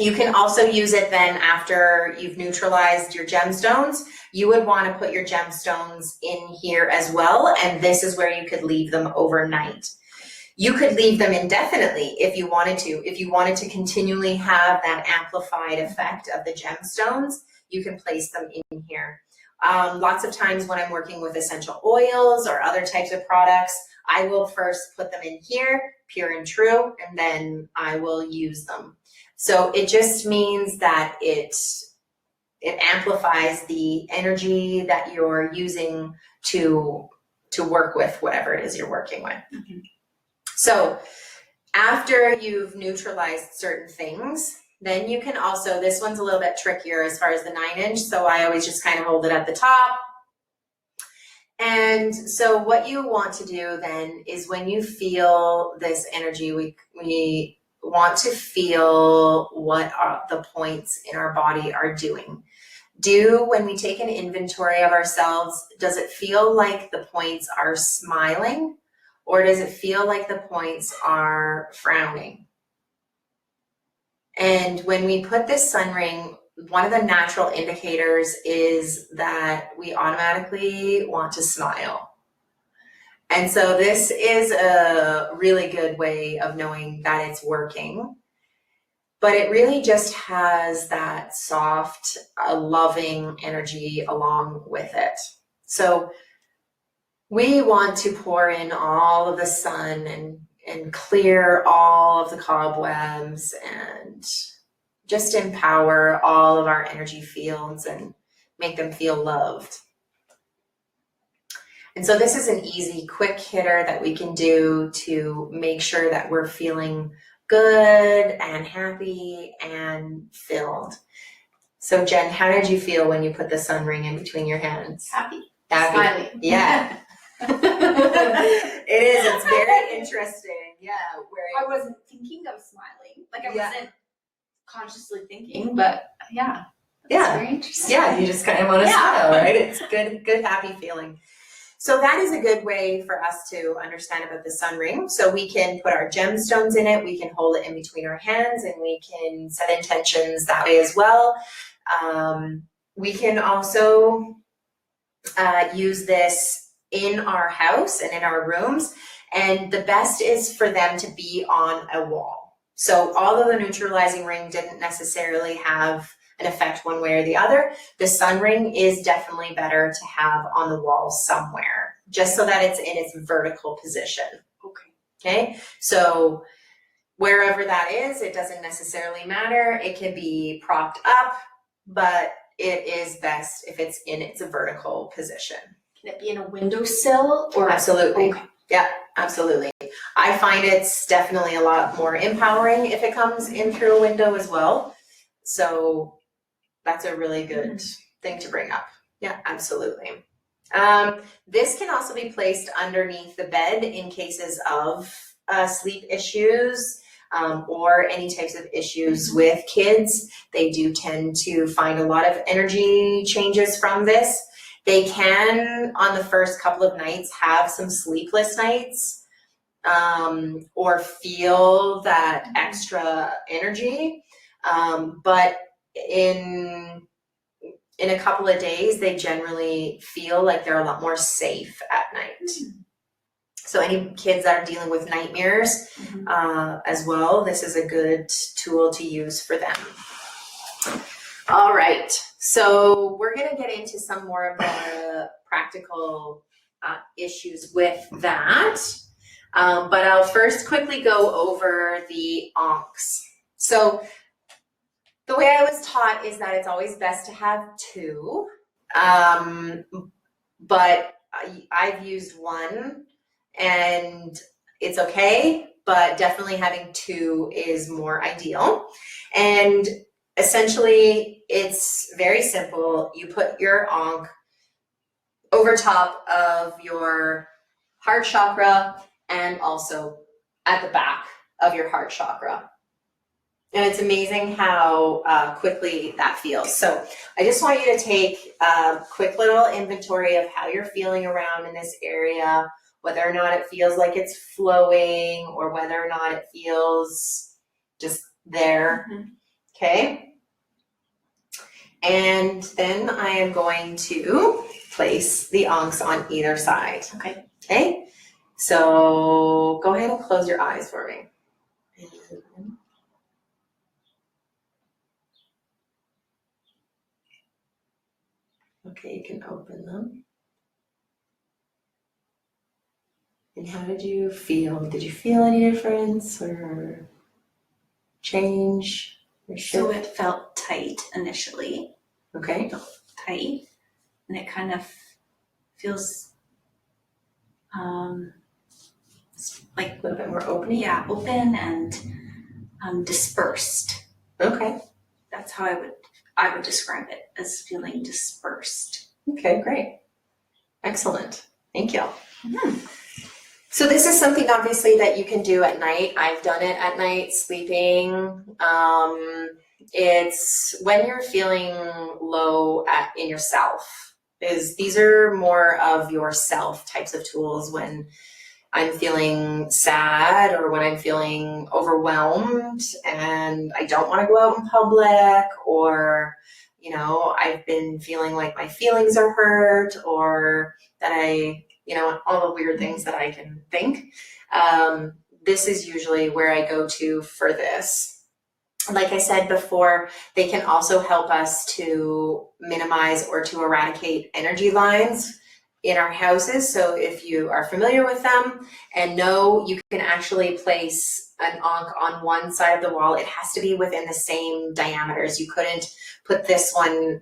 You can also use it then after you've neutralized your gemstones. You would want to put your gemstones in here as well, and this is where you could leave them overnight. You could leave them indefinitely if you wanted to. If you wanted to continually have that amplified effect of the gemstones, you can place them in here. Lots of times when I'm working with essential oils or other types of products, I will first put them in here, pure and true, and then I will use them. So it just means that it amplifies the energy that you're using to work with whatever it is you're working with. Mm-hmm. So after you've neutralized certain things, then you can also, this one's a little bit trickier as far as the 9-inch, so I always just kind of hold it at the top. And so what you want to do then is when you feel this energy, we want to feel what the points in our body are doing. When we take an inventory of ourselves, does it feel like the points are smiling? Or does it feel like the points are frowning? And when we put this sun ring, one of the natural indicators is that we automatically want to smile. And so this is a really good way of knowing that it's working. But it really just has that soft, loving energy along with it. So we want to pour in all of the sun and clear all of the cobwebs and just empower all of our energy fields and make them feel loved. And so this is an easy, quick hitter that we can do to make sure that we're feeling good and happy and filled. So Jen, how did you feel when you put the sun ring in between your hands? Happy. Smiling. Yeah. It is. It's very interesting. Yeah. I wasn't thinking of smiling. Like I wasn't consciously thinking, but yeah. That's very interesting. Yeah. You just kind of want to smile, right? It's good, happy feeling. So that is a good way for us to understand about the sun ring. So we can put our gemstones in it. We can hold it in between our hands, and we can set intentions that way as well. We can also use this in our house and in our rooms, and the best is for them to be on a wall. So although the neutralizing ring didn't necessarily have an effect one way or the other, the sun ring is definitely better to have on the wall somewhere, just so that it's in its vertical position. Okay, so wherever that is, it doesn't necessarily matter. It can be propped up, but it is best if it's in its vertical position. Can it be in a windowsill or? Absolutely. Okay. Yeah, absolutely. I find it's definitely a lot more empowering if it comes in through a window as well. So that's a really good thing to bring up. Yeah, absolutely. This can also be placed underneath the bed in cases of sleep issues or any types of issues with kids. They do tend to find a lot of energy changes from this. They can, on the first couple of nights, have some sleepless nights or feel that extra energy. But in a couple of days, they generally feel like they're a lot more safe at night. So any kids that are dealing with nightmares as well, this is a good tool to use for them. All right, so we're gonna get into some more of the practical issues with that. But I'll first quickly go over the onks. So the way I was taught is that it's always best to have two, but I've used one and it's okay, but definitely having two is more ideal. And essentially it's very simple. You put your onk over top of your heart chakra and also at the back of your heart chakra. And it's amazing how quickly that feels. So I just want you to take a quick little inventory of how you're feeling around in this area, whether or not it feels like it's flowing or whether or not it feels just there, okay? And then I am going to place the onks on either side, okay? So go ahead and close your eyes for me. Okay, you can open them. And how did you feel? Did you feel any difference or change or shift? So it felt tight initially. Okay. Tight. And it kind of feels like A little bit more open? Yeah, open and dispersed. Okay. That's how I would describe it, as feeling dispersed. Okay, great. Excellent. Thank you. So this is something obviously that you can do at night. I've done it at night, sleeping. It's when you're feeling low in yourself. These are more of yourself types of tools when I'm feeling sad or when I'm feeling overwhelmed and I don't want to go out in public, or, you know, I've been feeling like my feelings are hurt, or that all the weird things that I can think. This is usually where I go to for this. Like I said before, they can also help us to minimize or to eradicate energy lines in our houses. So if you are familiar with them and know you can actually place an onk on one side of the wall, it has to be within the same diameters. You couldn't put this one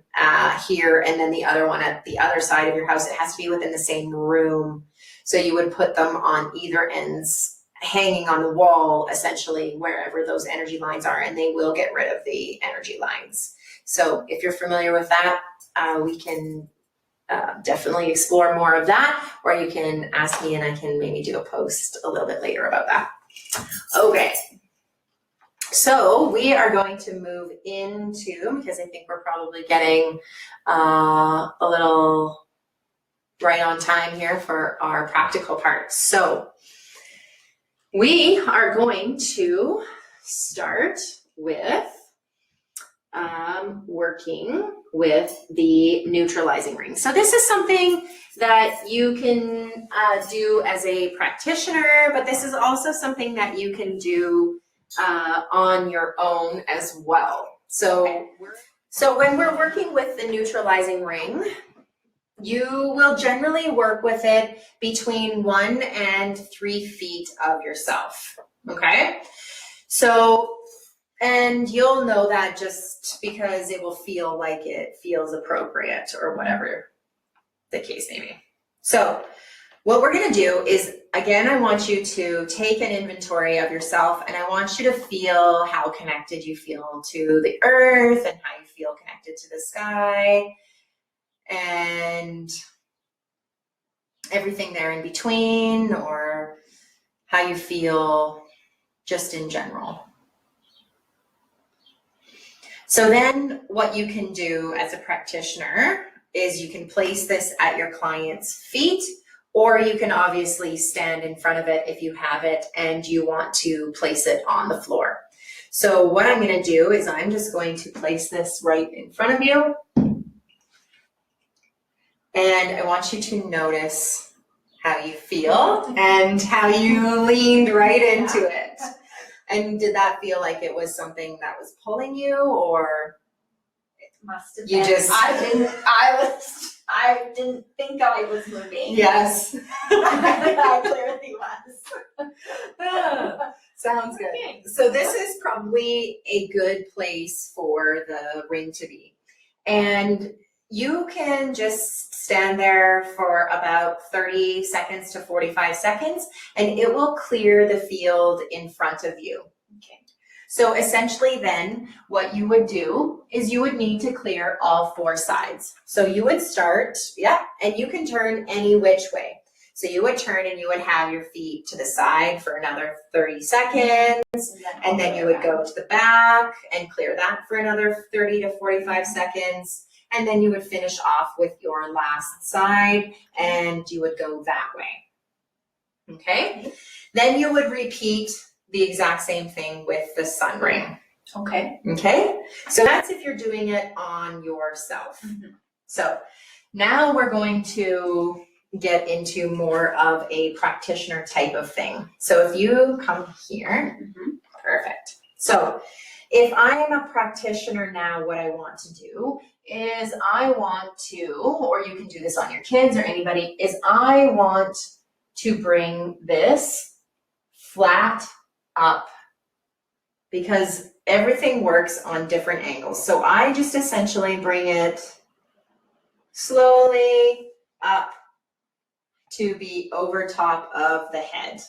here and then the other one at the other side of your house. It has to be within the same room. So you would put them on either ends, hanging on the wall, essentially, wherever those energy lines are, and they will get rid of the energy lines. So if you're familiar with that, we can definitely explore more of that, or you can ask me and I can maybe do a post a little bit later about that. Okay, so we are going to move into, because I think we're probably getting a little right on time here for our practical part. So we are going to start with working with the neutralizing ring. So this is something that you can do as a practitioner, but this is also something that you can do on your own as well. So when we're working with the neutralizing ring, you will generally work with it between 1 and 3 feet of yourself, okay? So, and you'll know that just because it will feel like it feels appropriate or whatever the case may be. So what we're going to do is, again, I want you to take an inventory of yourself, and I want you to feel how connected you feel to the earth and how you feel connected to the sky and everything there in between, or how you feel just in general. So then what you can do as a practitioner is you can place this at your client's feet, or you can obviously stand in front of it if you have it and you want to place it on the floor. So what I'm going to do is I'm just going to place this right in front of you. And I want you to notice how you feel and how you leaned right into it. And did that feel like it was something that was pulling you, or Must have you been. just... I didn't think I was moving. Yes. I clearly was. Sounds good. Okay. So this is probably a good place for the ring to be. And you can just stand there for about 30 seconds to 45 seconds, and it will clear the field in front of you. Okay. So essentially then what you would do is you would need to clear all four sides. So you would start, and you can turn any which way. So you would turn and you would have your feet to the side for another 30 seconds, and then you would go to the back and clear that for another 30 to 45 seconds. And then you would finish off with your last side, and you would go that way. Okay? Then you would repeat the exact same thing with the sun ring. Okay. Okay? So that's if you're doing it on yourself. Mm-hmm. So now we're going to get into more of a practitioner type of thing. So if you come here, perfect. So if I am a practitioner now, what I want to do is I want to, or you can do this on your kids or anybody, is I want to bring this flat up, because everything works on different angles. So I just essentially bring it slowly up to be over top of the head.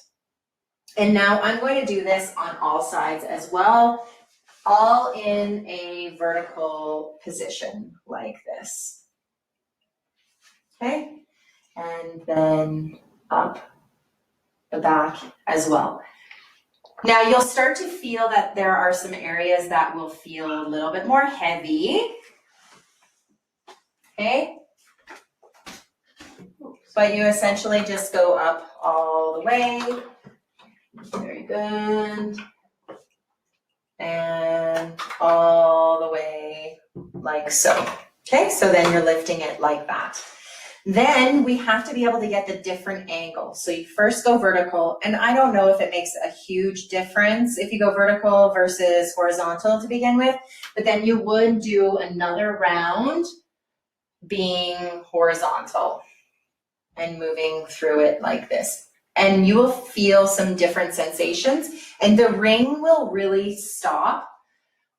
And now I'm going to do this on all sides as well, all in a vertical position like this. Okay? And then up the back as well. Now you'll start to feel that there are some areas that will feel a little bit more heavy. Okay? But you essentially just go up all the way. Very good. And all the way like so. Okay, so then you're lifting it like that. Then we have to be able to get the different angles. So you first go vertical, and I don't know if it makes a huge difference if you go vertical versus horizontal to begin with, but then you would do another round being horizontal and moving through it like this. And you will feel some different sensations, and the ring will really stop,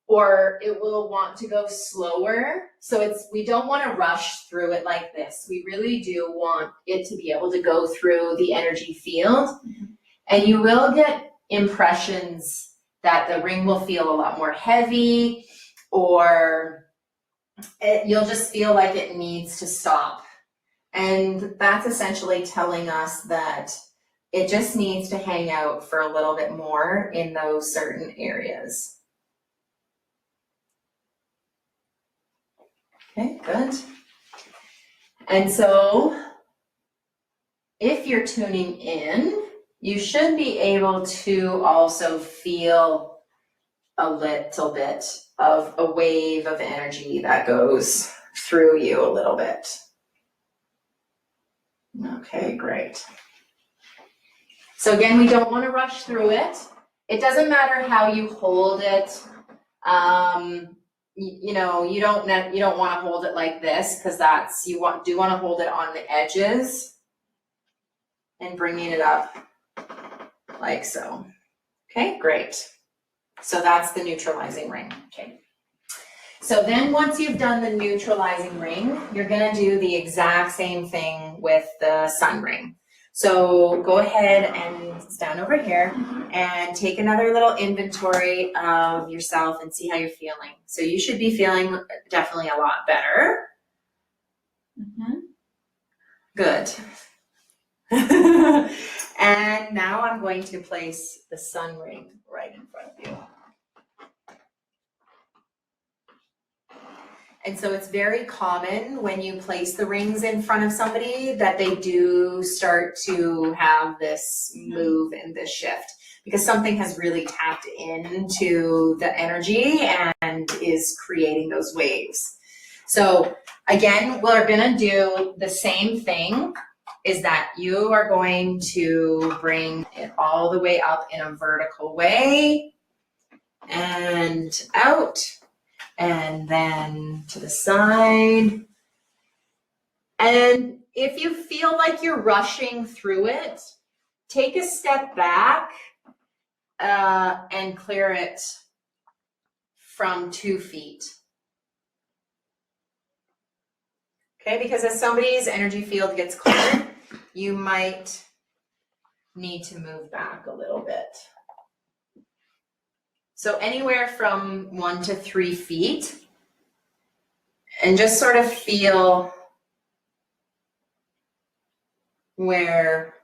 or it will want to go slower. So we don't want to rush through it like this. We really do want it to be able to go through the energy field. And you will get impressions that the ring will feel a lot more heavy, or you'll just feel like it needs to stop. And that's essentially telling us that it just needs to hang out for a little bit more in those certain areas. Okay, good. And so if you're tuning in, you should be able to also feel a little bit of a wave of energy that goes through you a little bit. Okay, great. So again, we don't want to rush through it. It doesn't matter how you hold it. You don't want to hold it like this, because do want to hold it on the edges and bringing it up like so. Okay, great. So that's the neutralizing ring. Okay. So then once you've done the neutralizing ring, you're going to do the exact same thing with the sun ring. So go ahead and stand over here and take another little inventory of yourself and see how you're feeling. So you should be feeling definitely a lot better. Good. And now I'm going to place the sun ring right in front of you. And so it's very common when you place the rings in front of somebody that they do start to have this move and this shift, because something has really tapped into the energy and is creating those waves. So again, we're gonna do the same thing, is that you are going to bring it all the way up in a vertical way and out. And then to the side. And if you feel like you're rushing through it, take a step back and clear it from 2 feet. Okay, because as somebody's energy field gets cleared, you might need to move back a little bit. So anywhere from 1 to 3 feet, and just sort of feel where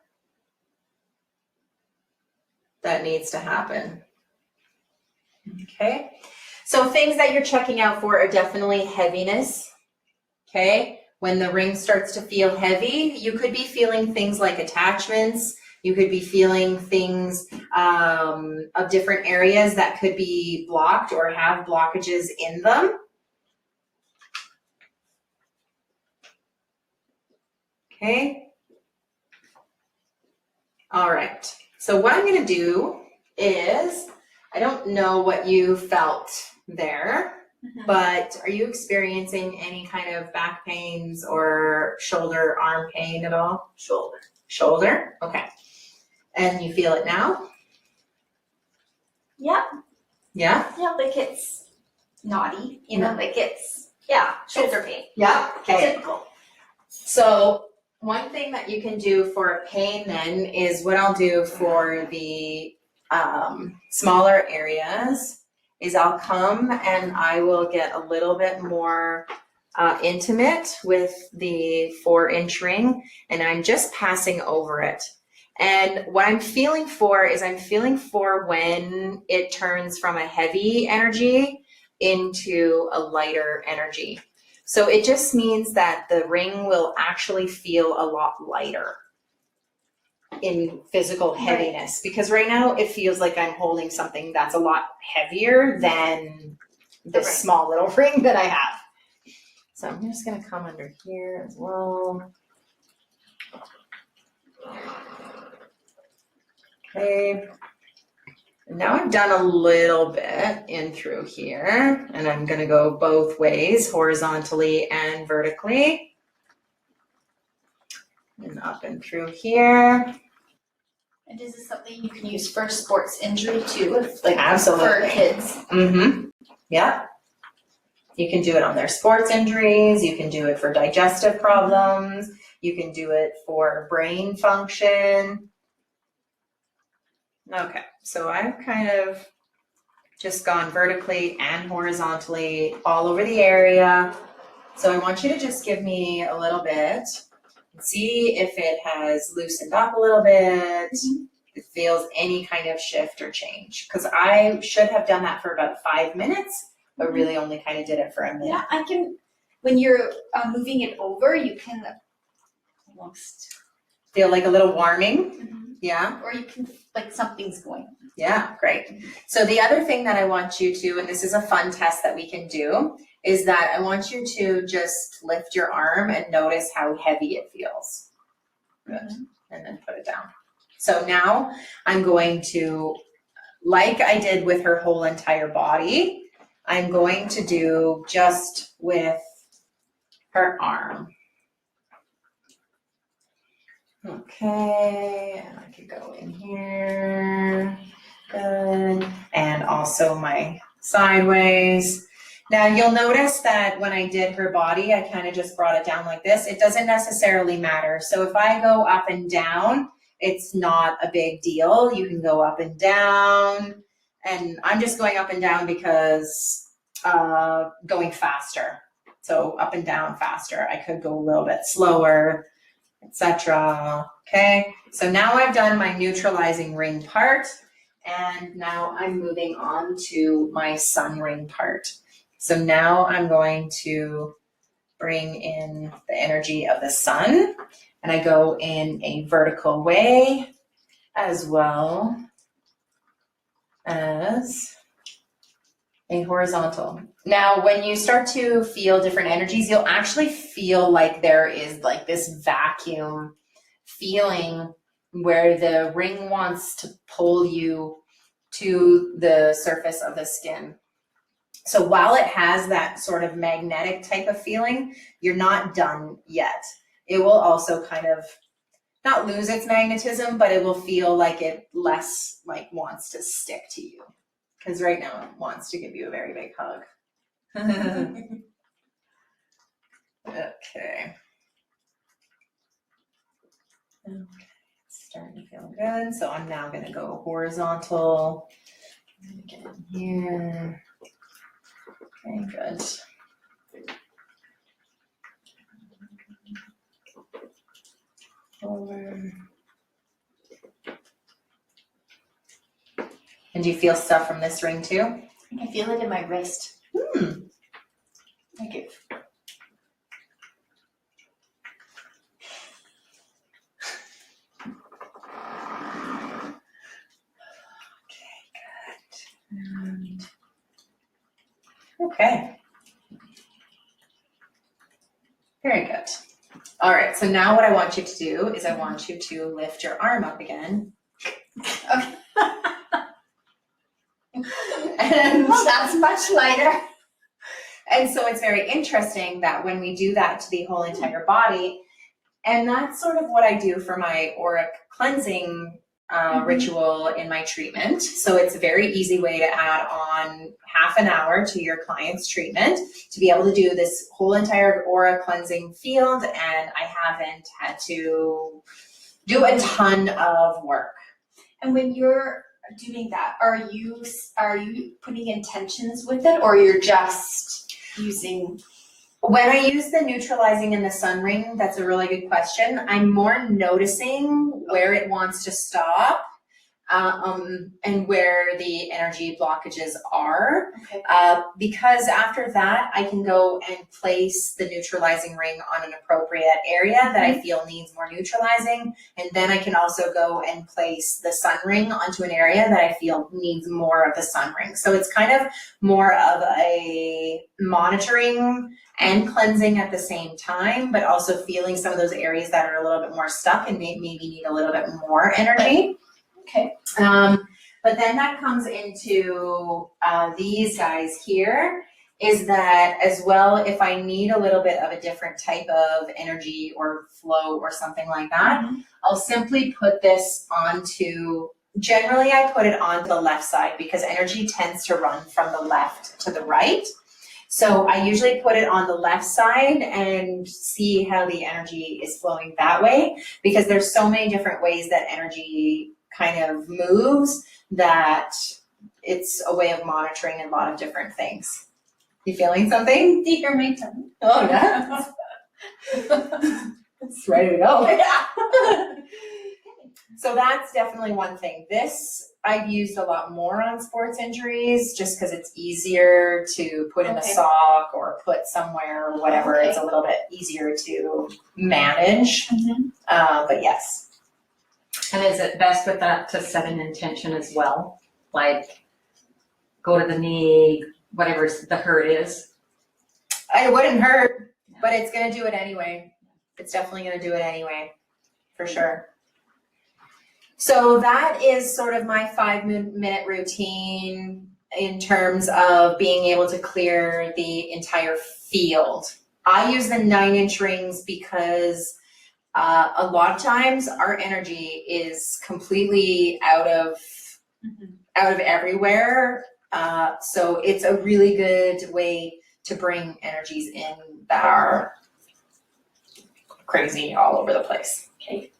that needs to happen. Okay, so things that you're checking out for are definitely heaviness. Okay, when the ring starts to feel heavy, you could be feeling things like attachments. You could be feeling things of different areas that could be blocked or have blockages in them. Okay. All right. So what I'm going to do is, I don't know what you felt there, but are you experiencing any kind of back pains or shoulder, arm pain at all? Shoulder. Shoulder? Okay. And you feel it now? Yeah. Yeah? Yeah, like it's naughty, you know, like it's, yeah, shoulder pain. Yeah. Okay. Typical. So one thing that you can do for pain then is what I'll do for the smaller areas is I'll come and I will get a little bit more intimate with the 4-inch ring, and I'm just passing over it. And what I'm feeling for is I'm feeling for when it turns from a heavy energy into a lighter energy. So it just means that the ring will actually feel a lot lighter in physical heaviness, because right now it feels like I'm holding something that's a lot heavier than this small little ring that I have. So I'm just gonna come under here as well. Okay. Now I've done a little bit in through here, and I'm gonna go both ways, horizontally and vertically. And up and through here. And is this something you can use for sports injury too, if like Absolutely. for kids? Mm-hmm. Yeah. You can do it on their sports injuries, you can do it for digestive problems, you can do it for brain function. Okay, so I've kind of just gone vertically and horizontally all over the area. So I want you to just give me a little bit and see if it has loosened up a little bit, if it feels any kind of shift or change. Because I should have done that for about 5 minutes, but really only kind of did it for a minute. Yeah, I can, when you're moving it over, you can almost Feel like a little warming, yeah? Or you can, like something's going on. Yeah, great. So the other thing that I want you to, and this is a fun test that we can do, is that I want you to just lift your arm and notice how heavy it feels. Good. And then put it down. So now I'm going to, like I did with her whole entire body, I'm going to do just with her arm. Okay, and I could go in here, good, and also my sideways. Now you'll notice that when I did her body, I kind of just brought it down like this. It doesn't necessarily matter. So if I go up and down, it's not a big deal. You can go up and down, and I'm just going up and down because going faster. So up and down faster. I could go a little bit slower, etc. Okay, so now I've done my neutralizing ring part, and now I'm moving on to my sun ring part. So now I'm going to bring in the energy of the sun, and I go in a vertical way as well as a horizontal. Now, when you start to feel different energies, you'll actually feel like there is like this vacuum feeling where the ring wants to pull you to the surface of the skin. So while it has that sort of magnetic type of feeling, you're not done yet. It will also kind of not lose its magnetism, but it will feel like it less like wants to stick to you. Because right now it wants to give you a very big hug. Okay. Okay, it's starting to feel good. So I'm now going to go horizontal. I'm going to get in here. Okay, good. Forward. And do you feel stuff from this ring too? I can feel it in my wrist. Thank you. And okay. Very good. All right, so now what I want you to do is I want you to lift your arm up again. Okay. And Well, that's much lighter. And so it's very interesting that when we do that to the whole entire body, and that's sort of what I do for my auric cleansing ritual in my treatment. So it's a very easy way to add on half an hour to your client's treatment to be able to do this whole entire aura cleansing field, and I haven't had to do a ton of work. And when you're doing that, are you putting intentions with it, or you're just using? When I use the neutralizing and the sun ring, that's a really good question. I'm more noticing where it wants to stop and where the energy blockages are. Okay. Because after that, I can go and place the neutralizing ring on an appropriate area that I feel needs more neutralizing. And then I can also go and place the sun ring onto an area that I feel needs more of the sun ring. So it's kind of more of a monitoring and cleansing at the same time, but also feeling some of those areas that are a little bit more stuck and maybe need a little bit more energy. Okay. But then that comes into these guys here, is that as well, if I need a little bit of a different type of energy or flow or something like that, I'll simply put this onto, generally I put it on the left side because energy tends to run from the left to the right. So I usually put it on the left side and see how the energy is flowing that way, because there's so many different ways that energy kind of moves that it's a way of monitoring a lot of different things. You feeling something? You're my tongue. Oh yeah. It's ready to go. Yeah. So that's definitely one thing. This I've used a lot more on sports injuries just because it's easier to put in a sock or put somewhere or whatever. It's a little bit easier to manage. But yes. And is it best with that to set an intention as well? Like go to the knee, whatever the hurt is? It wouldn't hurt, but it's going to do it anyway. It's definitely going to do it anyway, for sure. So that is sort of my 5-minute routine in terms of being able to clear the entire field. I use the 9-inch rings because a lot of times our energy is completely out of everywhere So it's a really good way to bring energies in that are crazy all over the place. Okay.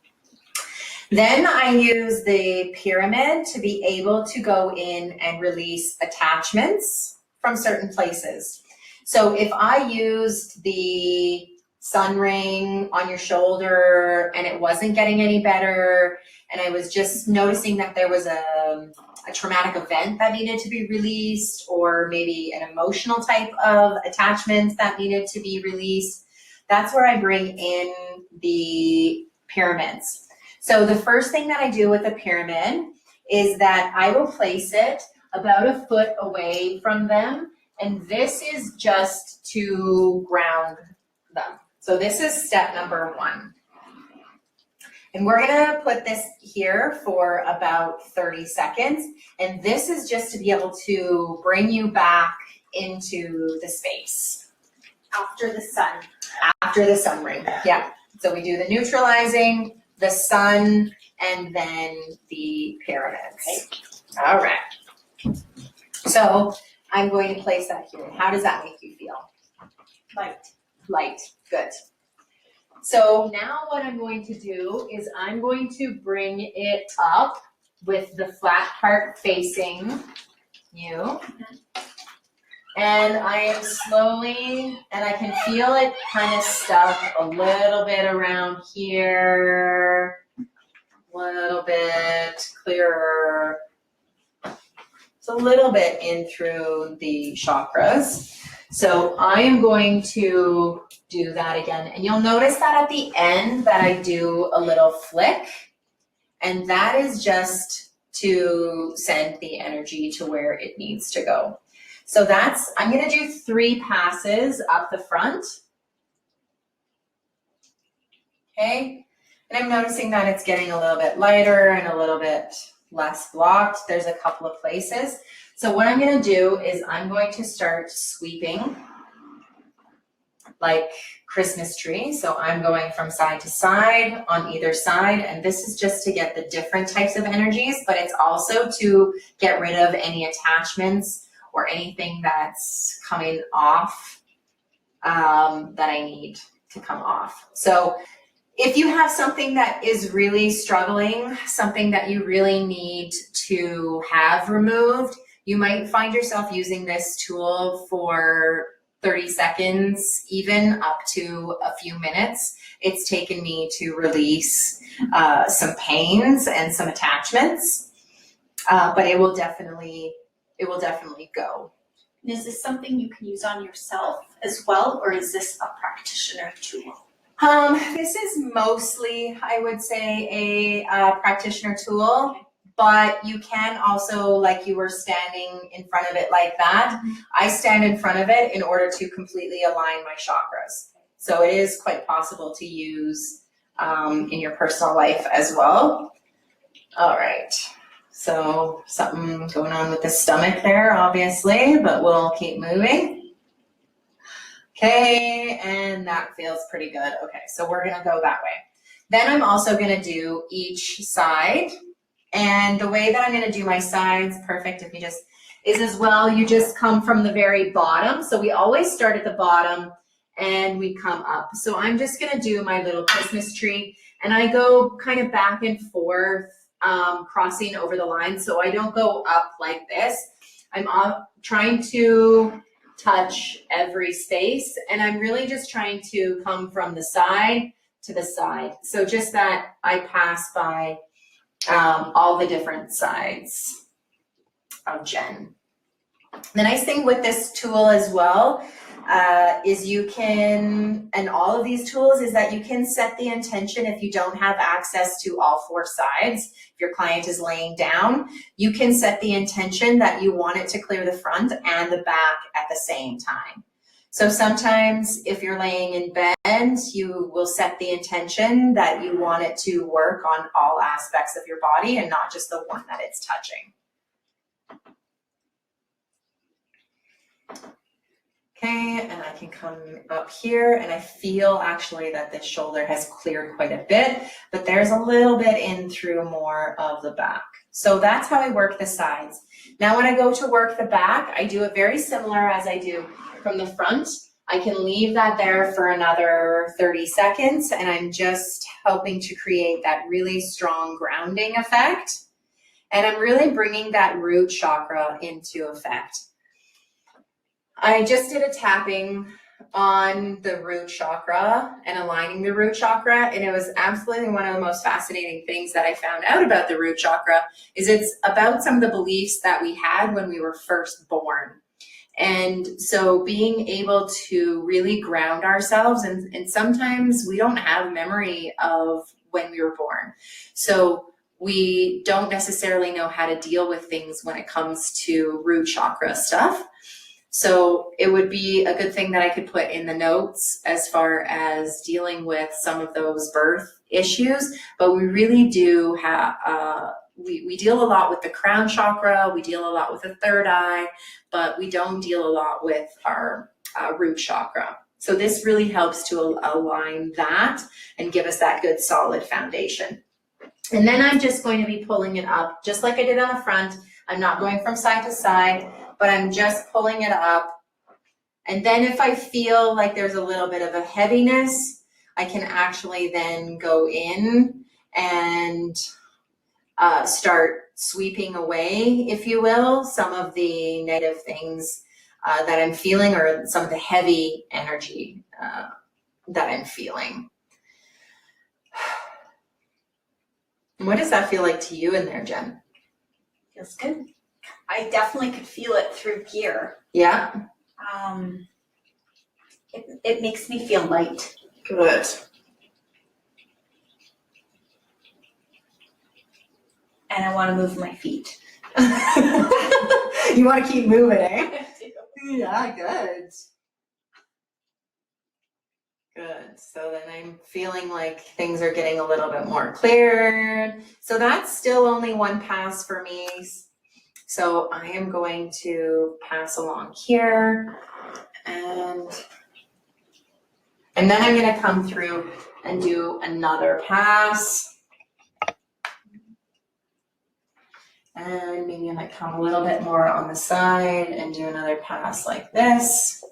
Then I use the pyramid to be able to go in and release attachments from certain places. So if I used the sun ring on your shoulder and it wasn't getting any better, and I was just noticing that there was a traumatic event that needed to be released, or maybe an emotional type of attachment that needed to be released, that's where I bring in the pyramids. So the first thing that I do with the pyramid is that I will place it about a foot away from them, and this is just to ground them. So this is step number 1. And we're gonna put this here for about 30 seconds, and this is just to be able to bring you back into the space. After the sun. After the sun ring, yeah. So we do the neutralizing, the sun, and then the pyramids. Okay. All right. So I'm going to place that here. How does that make you feel? Light, good. So now what I'm going to do is I'm going to bring it up with the flat part facing you. And I am slowly, and I can feel it kind of stuck a little bit around here, a little bit clearer. It's a little bit in through the chakras. So I am going to do that again. And you'll notice that at the end that I do a little flick, and that is just to send the energy to where it needs to go. So I'm gonna do 3 passes up the front. Okay, and I'm noticing that it's getting a little bit lighter and a little bit less blocked. There's a couple of places. So what I'm gonna do is I'm going to start sweeping like Christmas tree. So I'm going from side to side on either side, and this is just to get the different types of energies, but it's also to get rid of any attachments or anything that's coming off that I need to come off. So if you have something that is really struggling, something that you really need to have removed, you might find yourself using this tool for 30 seconds, even up to a few minutes. It's taken me to release some pains and some attachments, but it will definitely go. And is this something you can use on yourself as well, or is this a practitioner tool? This is mostly, I would say, a practitioner tool, but you can also, like you were standing in front of it like that, I stand in front of it in order to completely align my chakras. So it is quite possible to use in your personal life as well. All right. So something going on with the stomach there, obviously, but we'll keep moving. Okay, and that feels pretty good. Okay, so we're gonna go that way. Then I'm also gonna do each side. And the way that I'm gonna do my sides, perfect if you just, is as well, you just come from the very bottom. So we always start at the bottom and we come up. So I'm just gonna do my little Christmas tree, and I go kind of back and forth, crossing over the line. So I don't go up like this. I'm trying to touch every space, and I'm really just trying to come from the side to the side. So just that I pass by all the different sides of Jen. The nice thing with this tool as well is you can, and all of these tools, is that you can set the intention if you don't have access to all 4 sides. If your client is laying down, you can set the intention that you want it to clear the front and the back at the same time. So sometimes if you're laying in bed, you will set the intention that you want it to work on all aspects of your body and not just the one that it's touching. Okay, and I can come up here, and I feel actually that this shoulder has cleared quite a bit, but there's a little bit in through more of the back. So that's how I work the sides. Now when I go to work the back, I do it very similar as I do from the front. I can leave that there for another 30 seconds, and I'm just helping to create that really strong grounding effect. And I'm really bringing that root chakra into effect. I just did a tapping on the root chakra and aligning the root chakra, and it was absolutely one of the most fascinating things that I found out about the root chakra is it's about some of the beliefs that we had when we were first born. And so being able to really ground ourselves, and sometimes we don't have memory of when we were born. So we don't necessarily know how to deal with things when it comes to root chakra stuff. So it would be a good thing that I could put in the notes as far as dealing with some of those birth issues. But we really do have, we deal a lot with the crown chakra, we deal a lot with the third eye, but we don't deal a lot with our root chakra. So this really helps to align that and give us that good solid foundation. And then I'm just going to be pulling it up, just like I did on the front. I'm not going from side to side, but I'm just pulling it up. And then if I feel like there's a little bit of a heaviness, I can actually then go in and start sweeping away, if you will, some of the negative things that I'm feeling, or some of the heavy energy that I'm feeling. What does that feel like to you in there, Jen? Feels good. I definitely could feel it through here. Yeah? It makes me feel light. Good. And I want to move my feet. You want to keep moving, eh? Yeah, good. Good. So then I'm feeling like things are getting a little bit more cleared. So that's still only one pass for me. So I am going to pass along here, and then I'm going to come through and do another pass. And maybe I might come a little bit more on the side and do another pass like this.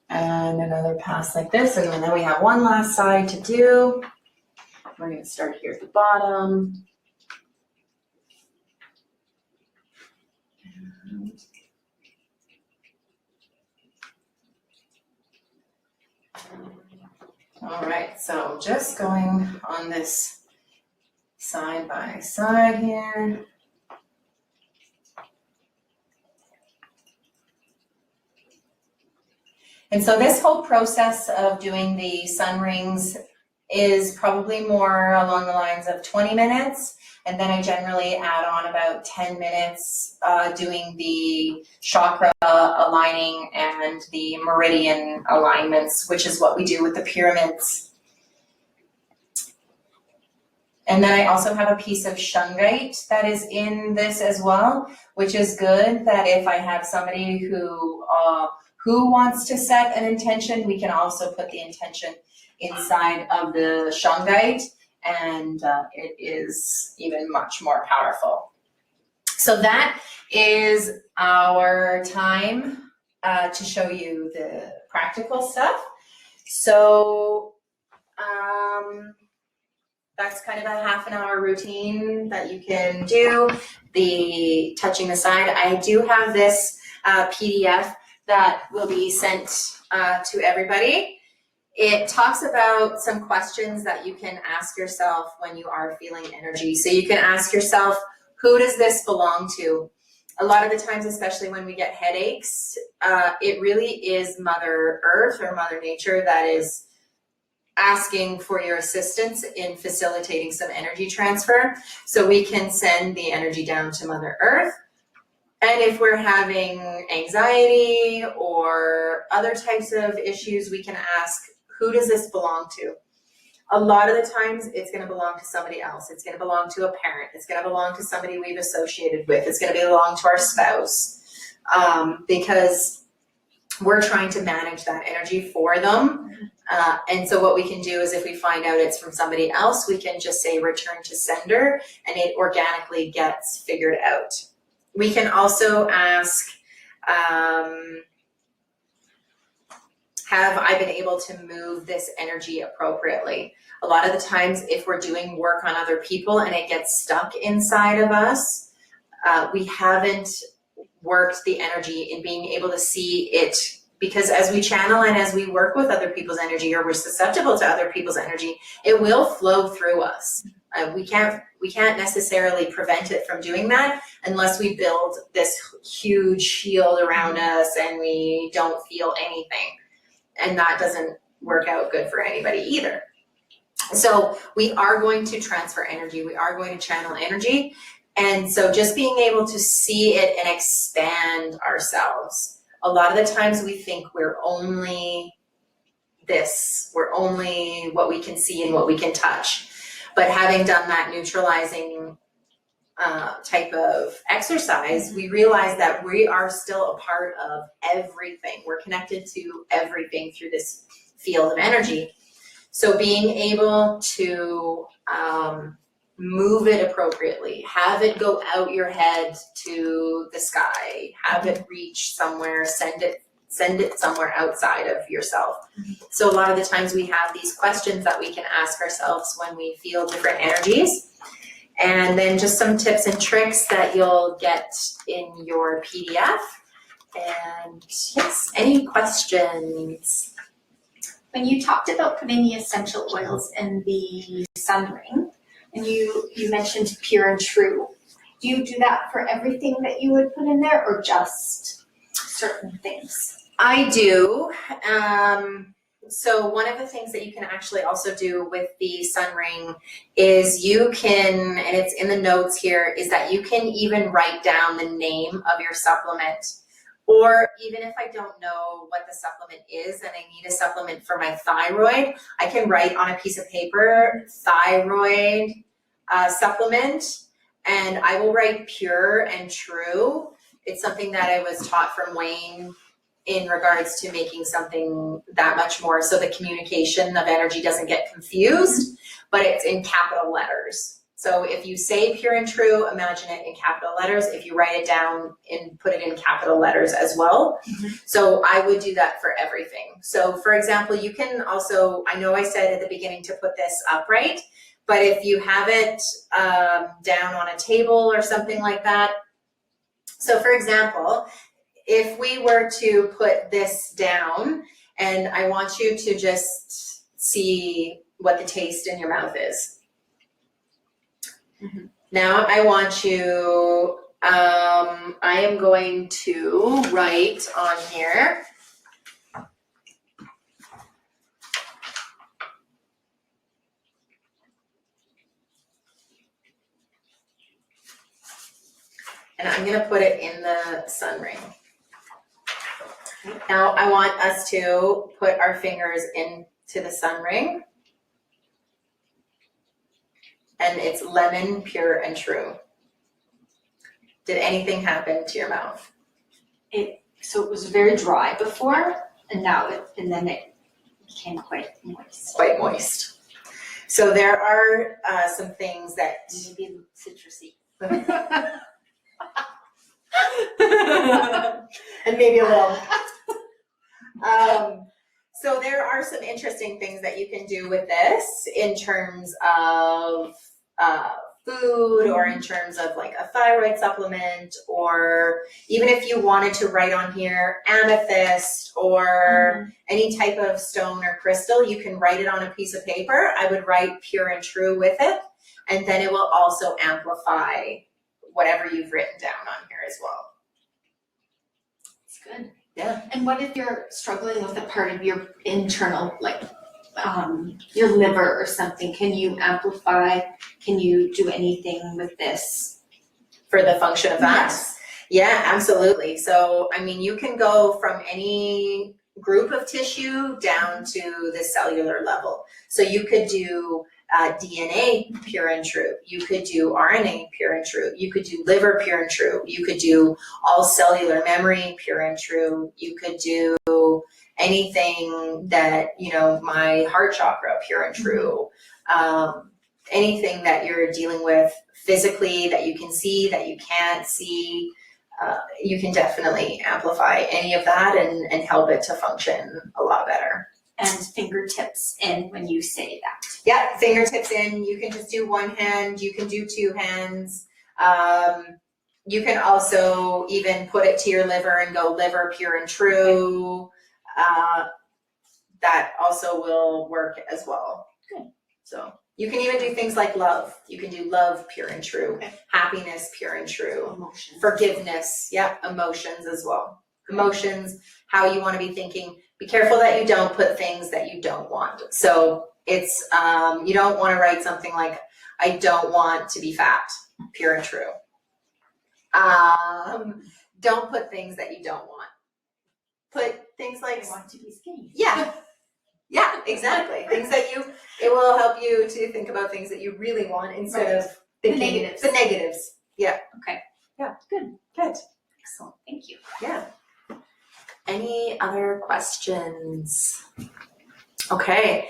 And another pass like this. And then we have one last side to do. We're going to start here at the bottom. All right, so just going on this side by side here. And so this whole process of doing the sun rings is probably more along the lines of 20 minutes. And then I generally add on about 10 minutes doing the chakra aligning and the meridian alignments, which is what we do with the pyramids. And then I also have a piece of shungite that is in this as well, which is good that if I have somebody who wants to set an intention, we can also put the intention inside of the shungite, and it is even much more powerful. So that is our time to show you the practical stuff. So that's kind of a half an hour routine that you can do. The touching the side. I do have this PDF that will be sent to everybody. It talks about some questions that you can ask yourself when you are feeling energy. So you can ask yourself, who does this belong to? A lot of the times, especially when we get headaches, it really is Mother Earth or Mother Nature that is asking for your assistance in facilitating some energy transfer. So we can send the energy down to Mother Earth. And if we're having anxiety or other types of issues, we can ask, who does this belong to? A lot of the times it's going to belong to somebody else. It's going to belong to a parent. It's going to belong to somebody we've associated with. It's going to belong to our spouse, because we're trying to manage that energy for them. And so what we can do is if we find out it's from somebody else, we can just say return to sender, and it organically gets figured out. We can also ask, have I been able to move this energy appropriately? A lot of the times if we're doing work on other people and it gets stuck inside of us, we haven't worked the energy in being able to see it, because as we channel and as we work with other people's energy, or we're susceptible to other people's energy, it will flow through us. We can't necessarily prevent it from doing that unless we build this huge shield around us and we don't feel anything. And that doesn't work out good for anybody either. So we are going to transfer energy. We are going to channel energy. And so just being able to see it and expand ourselves. A lot of the times we think we're only this, we're only what we can see and what we can touch. But having done that neutralizing type of exercise, we realize that we are still a part of everything. We're connected to everything through this field of energy. So being able to move it appropriately, have it go out your head to the sky, have it reach somewhere, send it somewhere outside of yourself. So a lot of the times we have these questions that we can ask ourselves when we feel different energies. And then just some tips and tricks that you'll get in your PDF. And yes, any questions? When you talked about putting the essential oils in the sun ring, and you mentioned pure and true, do you do that for everything that you would put in there, or just certain things? I do. So one of the things that you can actually also do with the sun ring is you can, and it's in the notes here, is that you can even write down the name of your supplement. Or even if I don't know what the supplement is and I need a supplement for my thyroid, I can write on a piece of paper, thyroid supplement, and I will write pure and true. It's something that I was taught from Wayne in regards to making something that much more so the communication of energy doesn't get confused, but it's in capital letters. So if you say pure and true, imagine it in capital letters. If you write it down and put it in capital letters as well. So I would do that for everything. So for example, you can also, I know I said at the beginning to put this upright, but if you have it down on a table or something like that. So for example, if we were to put this down, and I want you to just see what the taste in your mouth is. Now I want you, I am going to write on here, and I'm going to put it in the sun ring. Now I want us to put our fingers into the sun ring, and it's lemon, pure and true. Did anything happen to your mouth? So it was very dry before, and then it became quite moist. Quite moist. So there are some things that Maybe citrusy. and maybe a little. So there are some interesting things that you can do with this in terms of food, or in terms of like a thyroid supplement, or even if you wanted to write on here amethyst or any type of stone or crystal, you can write it on a piece of paper. I would write pure and true with it, and then it will also amplify whatever you've written down on here as well. It's good. Yeah. And what if you're struggling with a part of your internal, like your liver or something? Can you amplify? Can you do anything with this? For the function of that? Yes. Yeah, absolutely. So, I mean, you can go from any group of tissue down to the cellular level. So you could do DNA pure and true. You could do RNA pure and true. You could do liver pure and true. You could do all cellular memory pure and true. You could do anything that, my heart chakra pure and true. Anything that you're dealing with physically that you can see, that you can't see, you can definitely amplify any of that and help it to function a lot better. And fingertips in when you say that. Yeah, fingertips in. You can just do one hand. You can do two hands. You can also even put it to your liver and go liver pure and true. That also will work as well. Good. So you can even do things like love. You can do love pure and true. Okay. Happiness pure and true. Emotions. Forgiveness. Yeah, emotions as well. Emotions, how you want to be thinking. Be careful that you don't put things that you don't want. So it's, you don't want to write something like, I don't want to be fat, pure and true. Don't put things that you don't want. Put things like, I want to be skinny. yeah, exactly. Things that it will help you to think about things that you really want instead of thinking negatives. The negatives. Yeah. Okay. Yeah. Good. Excellent. Thank you. Yeah. Any other questions? Okay.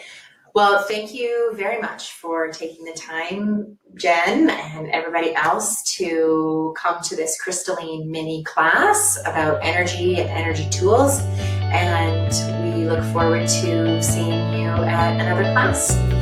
Well, thank you very much for taking the time, Jen, and everybody else to come to this crystalline mini class about energy and energy tools. And we look forward to seeing you at another class.